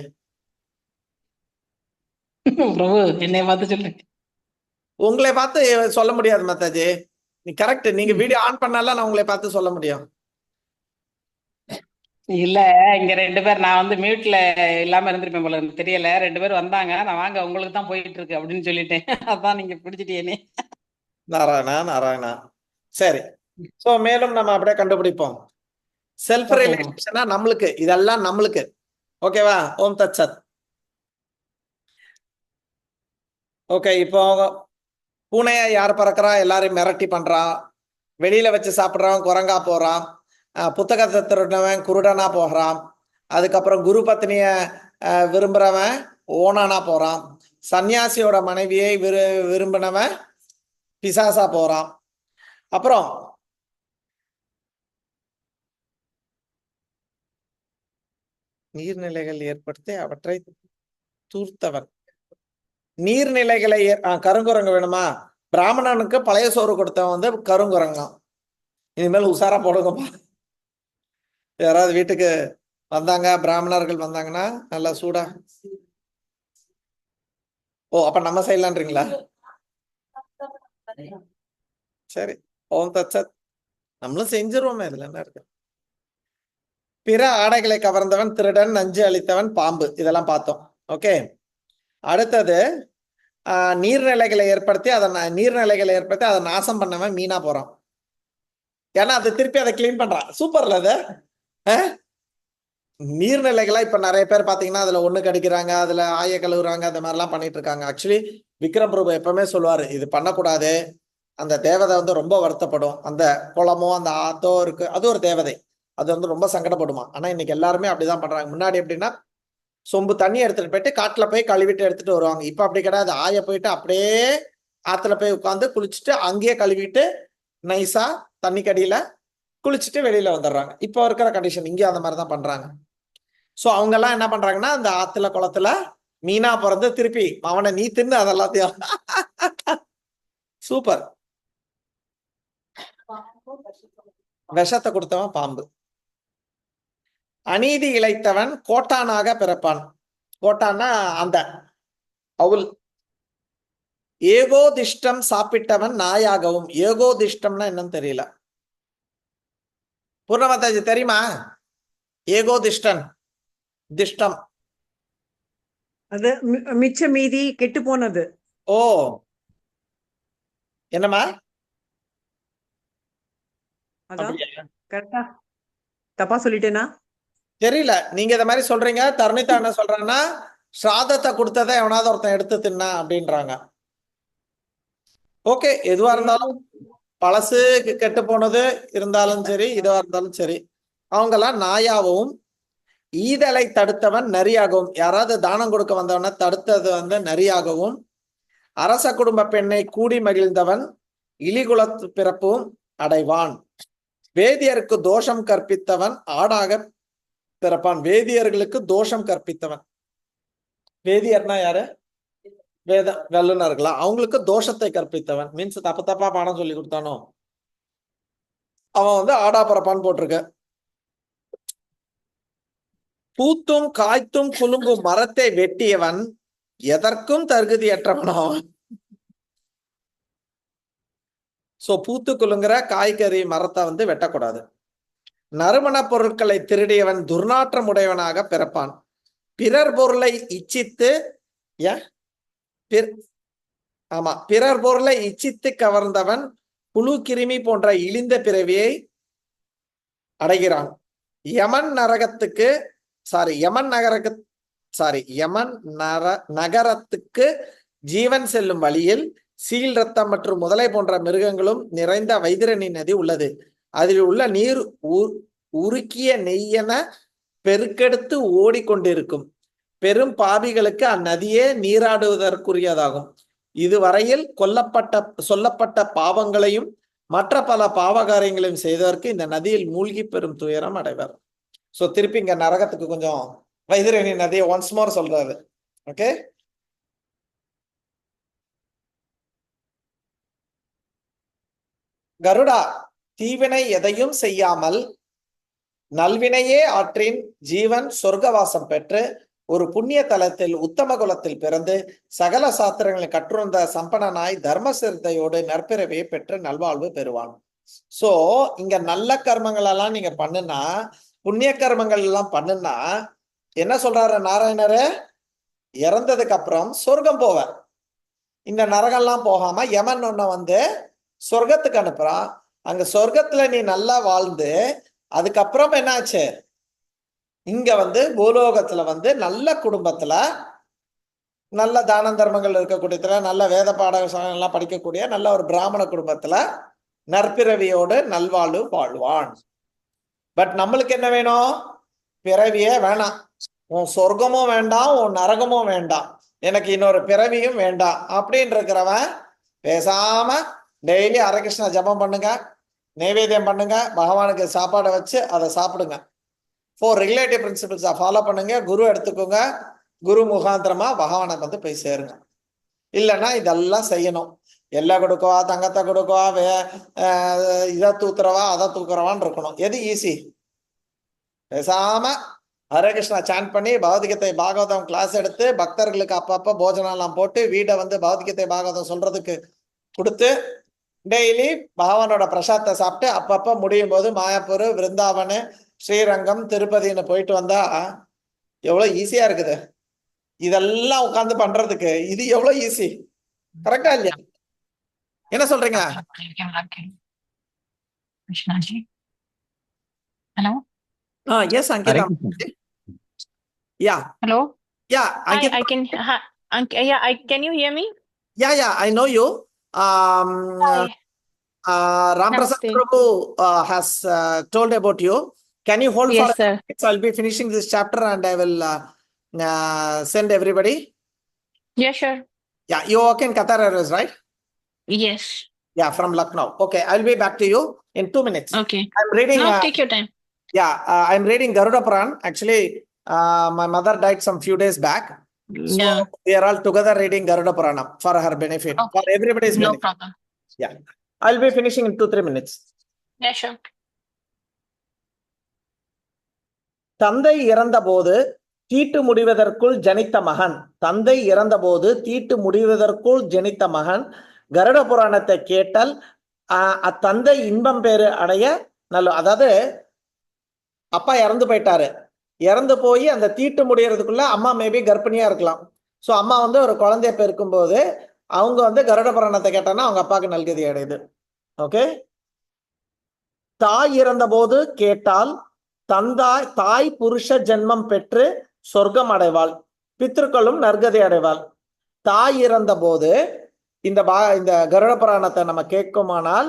பிரபு என்னை பார்த்து சொல்லுங்க.
உங்களை பார்த்து சொல்ல முடியாது மாதாஜி. நீ கரெக்ட், நீங்க வீடியோ ஆன் பண்ணால நான் உங்களை பார்த்து சொல்ல முடியும்.
இல்ல, இங்க 2 பேர் நான் மியூட்ல இல்லாம இருந்திருப்பேன் போல, எனக்கு தெரியல. 2 பேர் வந்தாங்க, நான் வாங்க உங்களுக்கு தான் போயிட்டு இருக்கு அப்படின்னு சொல்லிட்டேன். அதான் நீங்க பிடிச்சிட்டீனே.
நாராயணா நாராயணா. சரி, சோ மேலும் நம்ம அப்படியே கண்டுபிடிப்போம். செல்ஃப் ரியலைசேஷனா நம்மளுக்கு இதெல்லாம் நம்மளுக்கு ஓகேவா? ஓம் தத் சத். ஓகே, இப்போ பூனைய யார் பறக்கிறா? எல்லாரையும் மிரட்டி பண்றான். வெளியில வச்சு சாப்பிட்றவன் குரங்கா போறான். புத்தகத்தை திருடினவன் குருடனா போகிறான். அதுக்கப்புறம் குரு பத்னிய விரும்புறவன் ஓனானா போறான். சன்னியாசியோட மனைவியை விரும்பினவன் பிசாசா போறான். அப்புறம் நீர்நிலைகள் ஏற்படுத்தி அவற்றை தூர்த்தவன். நீர்நிலைகளை கருங்குரங்கு வேணுமா? பிராமணனுக்கு பழைய சோறு கொடுத்தவன் கருங்குரங்கான். இனிமேல் உசாரா போடுங்கப்பா. யாராவது வீட்டுக்கு வந்தாங்க, பிராமணர்கள் வந்தாங்கன்னா நல்லா சூடா. ஓ, அப்ப நம்ம செய்யலான்றீங்களா? சரி, ஓம் தத் சத். நம்மளும் செஞ்சிருவோமே, இதுல என்ன இருக்கு? பிற ஆடைகளை கவர்ந்தவன் திருடன், நஞ்சு அளித்தவன் பாம்பு. இதெல்லாம் பார்த்தோம். ஓகே, அடுத்தது நீர்நிலைகளை ஏற்படுத்தி அதை நாசம் பண்ணவன் மீனா போறான். ஏன்னா அது திருப்பி அதை கிளீன் பண்றான். சூப்பர்ல அது. நீர்நிலைகளா இப்ப நிறைய பேர் பாத்தீங்கன்னா அதுல ஒண்ணு கடிக்கிறாங்க, அதுல ஆய கழுவுறாங்க, அந்த மாதிரி எல்லாம் பண்ணிட்டு இருக்காங்க. ஆக்சுவலி விக்ரம் பிரபு எப்பவுமே சொல்லுவாரு, இது பண்ணக்கூடாது. அந்த தேவதை வந்து ரொம்ப வருத்தப்படும். அந்த குளமோ அந்த ஆத்தோ இருக்கு, அது ஒரு தேவதை, அது வந்து ரொம்ப சங்கடப்படுமா. ஆனா இன்னைக்கு எல்லாருமே அப்படிதான் பண்றாங்க. முன்னாடி எப்படின்னா சொம்பு தண்ணி எடுத்துட்டு போயிட்டு காட்டுல போய் கழுவிட்டு எடுத்துட்டு வருவாங்க. இப்ப அப்படி கிடையாது. ஆய போயிட்டு அப்படியே ஆத்துல போய் உட்காந்து குளிச்சுட்டு அங்கேயே கழுவிட்டு நைஸா தண்ணி கடியில குளிச்சுட்டு வெளியில வந்துடுறாங்க. இப்போ இருக்கிற கண்டிஷன் இங்கே அந்த மாதிரி தான் பண்றாங்க. சோ அவங்க எல்லாம் என்ன பண்றாங்கன்னா அந்த ஆத்துல குளத்துல மீனா பிறந்து திருப்பி அவனை நீ தின்னு அதெல்லாத்தையும். சூப்பர். விஷத்தை கொடுத்தவன் பாம்பு. அநீதி இழைத்தவன் கோட்டானாக பிறப்பான். கோட்டான்னா அந்த அவுல். ஏகோதிஷ்டம் சாப்பிட்டவன் நாயாகவும். ஏகோதிஷ்டம்னா என்னன்னு தெரியல. பூர்ணமாதாஜி தெரியுமா? ஏகோதிஷ்டன் திஷ்டம்.
அது மிச்ச மீதி கெட்டு போனது.
ஓ என்னம்மா?
அதான்
அப்படியா?
கரெக்டா தப்பா சொல்லிட்டேனா?
தெரியல. நீங்க இந்த மாதிரி சொல்றீங்க. தருணிதா என்ன சொல்றாங்கன்னா ஸ்ராதத்தை கொடுத்ததை எவனாவது ஒருத்தன் எடுத்து தின்னா அப்படின்றாங்க. ஓகே, எதுவா இருந்தாலும் பழசு கெட்டு போனது இருந்தாலும் சரி, இதுவா இருந்தாலும் சரி, அவங்கெல்லாம் நாயாகவும். ஈதலை தடுத்தவன் நரியாகவும். யாராவது தானம் கொடுக்க வந்தவன தடுத்தது வந்து நரியாகவும். அரச குடும்ப பெண்ணை கூடி மகிழ்ந்தவன் இலிகுலத்து பிறப்பும் அடைவான். வேதியருக்கு தோஷம் கற்பித்தவன் ஆடாக பிறப்பான். வேதியர்களுக்கு தோஷம் கற்பித்தவன். வேதியர்னா யாரு? வேத வல்லுநர்களா? அவங்களுக்கு தோஷத்தை கற்பித்தவன் மீன்ஸ் தப்பு தப்பா பாடம் சொல்லி கொடுத்தானோ அவன் வந்து ஆடா பிறப்பான்னு போட்டிருக்க. பூத்தும் காய்த்தும் குலுங்கும் மரத்தை வெட்டியவன் எதற்கும் தகுதியற்றவனாவன். சோ பூத்து குலுங்குற காய்கறி மரத்தை வந்து வெட்டக்கூடாது. நறுமண பொருட்களை திருடியவன் துர்நாற்றம் உடையவனாக பிறப்பான். பிறர் பொருளை இச்சித்து ஆமா, பிறர் பொருளை இச்சித்து கவர்ந்தவன் புழு கிருமி போன்ற இழிந்த பிறவியை அடைகிறான். யமன் நரகத்துக்கு யமன் நகரத்துக்கு ஜீவன் செல்லும் வழியில் சீல் ரத்தம் மற்றும் முதலை போன்ற மிருகங்களும் நிறைந்த வைத்திரணி நதி உள்ளது. அதில் உள்ள நீர் உருக்கிய நெய்யென பெருக்கெடுத்து ஓடிக்கொண்டிருக்கும். பெரும் பாவிகளுக்கு அந்நதியே நீராடுவதற்குரியதாகும். இதுவரையில் சொல்லப்பட்ட பாவங்களையும் மற்ற பல பாவகாரியங்களையும் செய்ததற்கு இந்த நதியில் மூழ்கி பெரும் துயரம் அடைவர். சோ திருப்பி இங்க நரகத்துக்கு கொஞ்சம் வைத்திரணி நதியை ஒன்ஸ் மோர் சொல்றாரு. ஓகே, கருடா, தீவினை எதையும் செய்யாமல் நல்வினையே ஆற்றின் ஜீவன் சொர்க்கவாசம் பெற்று ஒரு புண்ணிய தலத்தில் உத்தம குலத்தில் பிறந்து சகல சாஸ்திரங்களை கற்றுணர்ந்த சம்பனனாய் தர்ம சிரத்தையோடு நற்பிறவியை பெற்று நல்வாழ்வு பெறுவான். சோ இங்க நல்ல கர்மங்கள் எல்லாம் நீங்க பண்ணுனா, புண்ணிய கர்மங்கள் எல்லாம் பண்ணுனா என்ன சொல்றாரு நாராயணரு? இறந்ததுக்கு அப்புறம் சொர்க்கம் போவ. இந்த நரகம்லாம் போகாம யமன் ஒண்ண வந்து சொர்க்கத்துக்கு அனுப்புறான். அங்க சொர்க்கத்துல நீ நல்லா வாழ்ந்து அதுக்கப்புறம் என்னாச்சு? இங்க வந்து பூலோகத்துல வந்து நல்ல குடும்பத்துல நல்ல தான தர்மங்கள் இருக்கக்கூடியதுல நல்ல வேத பாடங்கள் எல்லாம் படிக்கக்கூடிய நல்ல ஒரு பிராமண குடும்பத்துல நற்பிறவியோடு நல்வாழ்வு வாழ்வான். பட் நம்மளுக்கு என்ன வேணும்? பிறவியே வேணாம். உன் சொர்க்கமும் வேண்டாம், உன் நரகமும் வேண்டாம், எனக்கு இன்னொரு பிறவியும் வேண்டாம் அப்படின்னு இருக்கிறவன் பேசாம டெய்லி ஹரகிருஷ்ணா ஜபம் பண்ணுங்க, நைவேத்தியம் பண்ணுங்க, பகவானுக்கு சாப்பாடை வச்சு அதை சாப்பிடுங்க. 4 ரிலேட்டிவ் பிரின்சிபிள்ஸை ஃபாலோ பண்ணுங்க. குரு எடுத்துக்கோங்க. குரு முகாந்திரமா பகவானை வந்து போய் சேருங்க. இல்லைன்னா இதெல்லாம் செய்யணும். எல்லை கொடுக்கவா, தங்கத்தை கொடுக்கவா, இதை தூக்குறவா, அதை தூக்குறவான்னு இருக்கணும். எது ஈஸி? பேசாம ஹரே கிருஷ்ணா சாண்ட் பண்ணி பகவத்கீதை பாகவதம் கிளாஸ் எடுத்து பக்தர்களுக்கு அப்பப்போ போஜனம் எல்லாம் போட்டு வீட்டை வந்து பகவத்கீதை பாகவதம் சொல்றதுக்கு கொடுத்து டெய்லி பகவானோட பிரசாதத்தை சாப்பிட்டு அப்பப்போ முடியும் போது மாயாப்பூர், விருந்தாவன், ஸ்ரீரங்கம், திருப்பதின்னு போயிட்டு வந்தா எவ்வளவு ஈஸியா இருக்குது. இதெல்லாம் உட்கார்ந்து பண்றதுக்கு இது எவ்வளவு ஈஸி. கரெக்டா இல்லையா? என்ன சொல்றீங்க?
Krishnaji, hello.
Yes Ankita. Yeah,
Hello.
yeah,
Hi, I can. Hi, yeah, can you hear me?
yeah, I know you.
Hi.
Ram Prasad
Namaste.
Prabhu has told about you. Can you hold
Yes,
for a
sir.
minute? So I'll be finishing this chapter and I will send everybody.
Yeah, sure.
Yeah, you work in Qatar Airways, right?
Yes.
Yeah, from Lucknow. Okay, I'll be back to you in 2 minutes.
Okay.
I'm reading.
No, take your time.
Yeah, I'm reading Garuda Puran. Actually, my mother died some few days back. So
Yeah.
we are all together reading Garuda Puranam for her benefit,
Okay.
for everybody's
No
benefit.
problem.
Yeah, I'll be finishing in 2-3 minutes.
Yeah, sure.
தந்தை இறந்தபோது தீட்டு முடிவதற்குள் ஜனித்த மகன் தந்தை இறந்தபோது தீட்டு முடிவதற்குள் ஜனித்த மகன் கருட புராணத்தை கேட்டல் அத்தந்தை இன்பம் பேறு அடைய நல்ல. அதாவது அப்பா இறந்து போயிட்டாரு, இறந்து போய் அந்த தீட்டு முடியறதுக்குள்ள அம்மா மேபி கர்ப்பிணியா இருக்கலாம். ஸோ அம்மா வந்து ஒரு குழந்தைய பெருக்கும் போது அவங்க வந்து கருட புராணத்தை கேட்டாங்கன்னா அவங்க அப்பாவுக்கு நல்கதி அடையுது. ஓகே, தாய் இறந்த போது கேட்டால் தாய் புருஷ ஜென்மம் பெற்று சொர்க்கம் அடைவாள், பித்ருக்களும் நற்கதி அடைவாள். தாய் இறந்த போது இந்த கருட புராணத்தை நம்ம கேட்குமானால்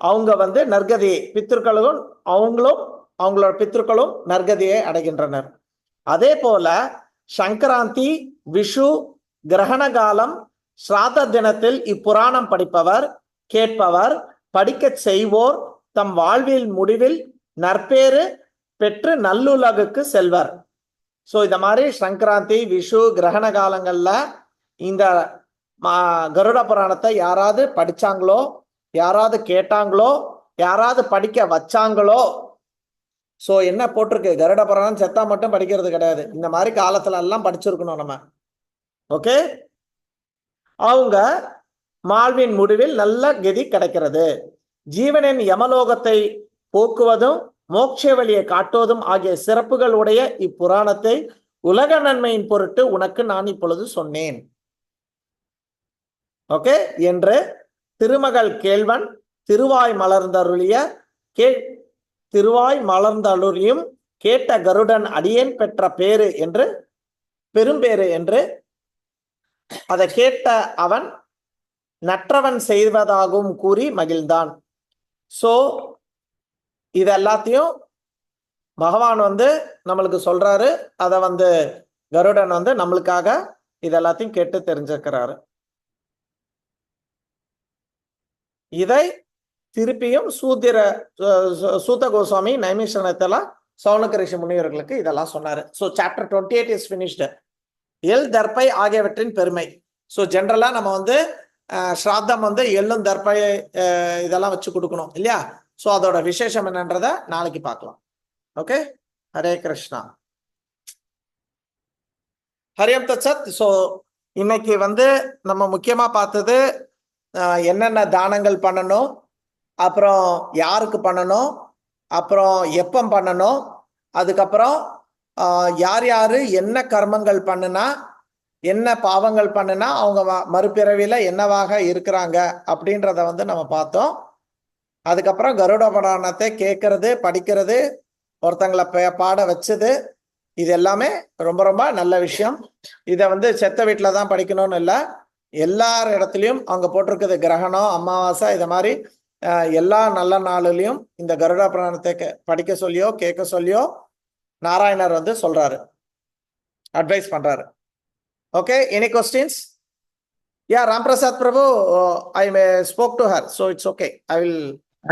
அவங்க வந்து நற்கதி, பித்ருக்களும் அவங்களோட பித்ருக்களும் நற்கதியை அடைகின்றனர். அதே போல சங்கராந்தி, விஷு, கிரகண காலம், ஸ்ராத தினத்தில் இப்புராணம் படிப்பவர், கேட்பவர், படிக்க செய்வோர் தம் வாழ்வில் முடிவில் நற்பேறு பெற்று நல்லுலகுக்கு செல்வர். ஸோ இந்த மாதிரி சங்கராந்தி, விஷு, கிரகண காலங்கள்ல இந்த கருட புராணத்தை யாராவது படிச்சாங்களோ, யாராவது கேட்டாங்களோ, யாராவது படிக்க வச்சாங்களோ. ஸோ என்ன போட்டிருக்கு, கருட புராணம் செத்தா மட்டும் படிக்கிறது கிடையாது, இந்த மாதிரி காலத்துல எல்லாம் படிச்சிருக்கணும் நம்ம. ஓகே, அவங்க வாழ்வின் முடிவில் நல்ல கதி கிடைக்கிறது. ஜீவனின் யமலோகத்தை போக்குவதும் மோட்ச வழியை காட்டுவதும் ஆகிய சிறப்புகள் உடைய இப்புராணத்தை உலக நன்மையின் பொருட்டு உனக்கு நான் இப்பொழுது சொன்னேன். ஓகே என்று திருமகள் கேள்வன் திருவாய் மலர்ந்தருளியும் கேட்ட கருடன் அடியேன் பெற்ற பேரு என்று பெரும்பேறு என்று அதை கேட்ட அவன் நற்றவன் செய்வதாகவும் கூறி மகிழ்ந்தான். சோ இது எல்லாத்தையும் பகவான் வந்து நம்மளுக்கு சொல்றாரு. அதை வந்து கருடன் வந்து நம்மளுக்காக இதெல்லாத்தையும் கேட்டு தெரிஞ்சுக்கிறாரு. இதை திருப்பியும் சூத கோஸ்வாமி நைமிஷணத்துல சௌனக ரிஷி முனிவர்களுக்கு இதெல்லாம் சொன்னாரு. So chapter 28 is finished. எள் தர்ப்பை ஆகியவற்றின் பெருமை. ஸோ ஜென்ரலா நம்ம வந்து ஸ்ராத்தம் வந்து எள்ளும் தர்ப்பை இதெல்லாம் வச்சு கொடுக்கணும் இல்லையா? ஸோ அதோட விசேஷம் என்னன்றத நாளைக்கு பார்க்கலாம். ஓகே, ஹரே கிருஷ்ணா, ஹரியம் தத்சத். ஸோ இன்னைக்கு வந்து நம்ம முக்கியமா பார்த்தது என்னென்ன தானங்கள் பண்ணணும், அப்புறம் யாருக்கு பண்ணணும், அப்புறம் எப்போ பண்ணணும், அதுக்கப்புறம் யார் யாரு என்ன கர்மங்கள் பண்ணுனா, என்ன பாவங்கள் பண்ணுனா அவங்க மறுபிறவில என்னவாக இருக்கிறாங்க அப்படின்றத வந்து நம்ம பார்த்தோம். அதுக்கப்புறம் கருட புராணத்தை கேட்கறது, படிக்கிறது, ஒருத்தங்களை பாட வச்சது, இது எல்லாமே ரொம்ப ரொம்ப நல்ல விஷயம். இதை வந்து செத்த வீட்டில் தான் படிக்கணும்னு இல்லை, எல்லார் இடத்துலையும் அவங்க போட்டிருக்குது கிரகணம், அமாவாசை, இதை மாதிரி எல்லா நல்ல நாளிலையும் இந்த கருட புராணத்தை படிக்க சொல்லியோ கேட்க சொல்லியோ நாராயணர் வந்து சொல்றாரு, அட்வைஸ் பண்றாரு. Okay, any questions? Yeah, Ram Prasad Prabhu, I spoke to her, so it's okay. I will.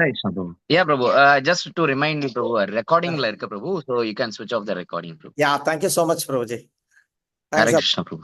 Right, Prabhu. Yeah, Prabhu. Just to remind you, Prabhu, recording la irukku, Prabhu, so you can switch off the recording, Prabhu.
Yeah, thank you so much, Prabhuji.
Hare Krishna, Prabhu.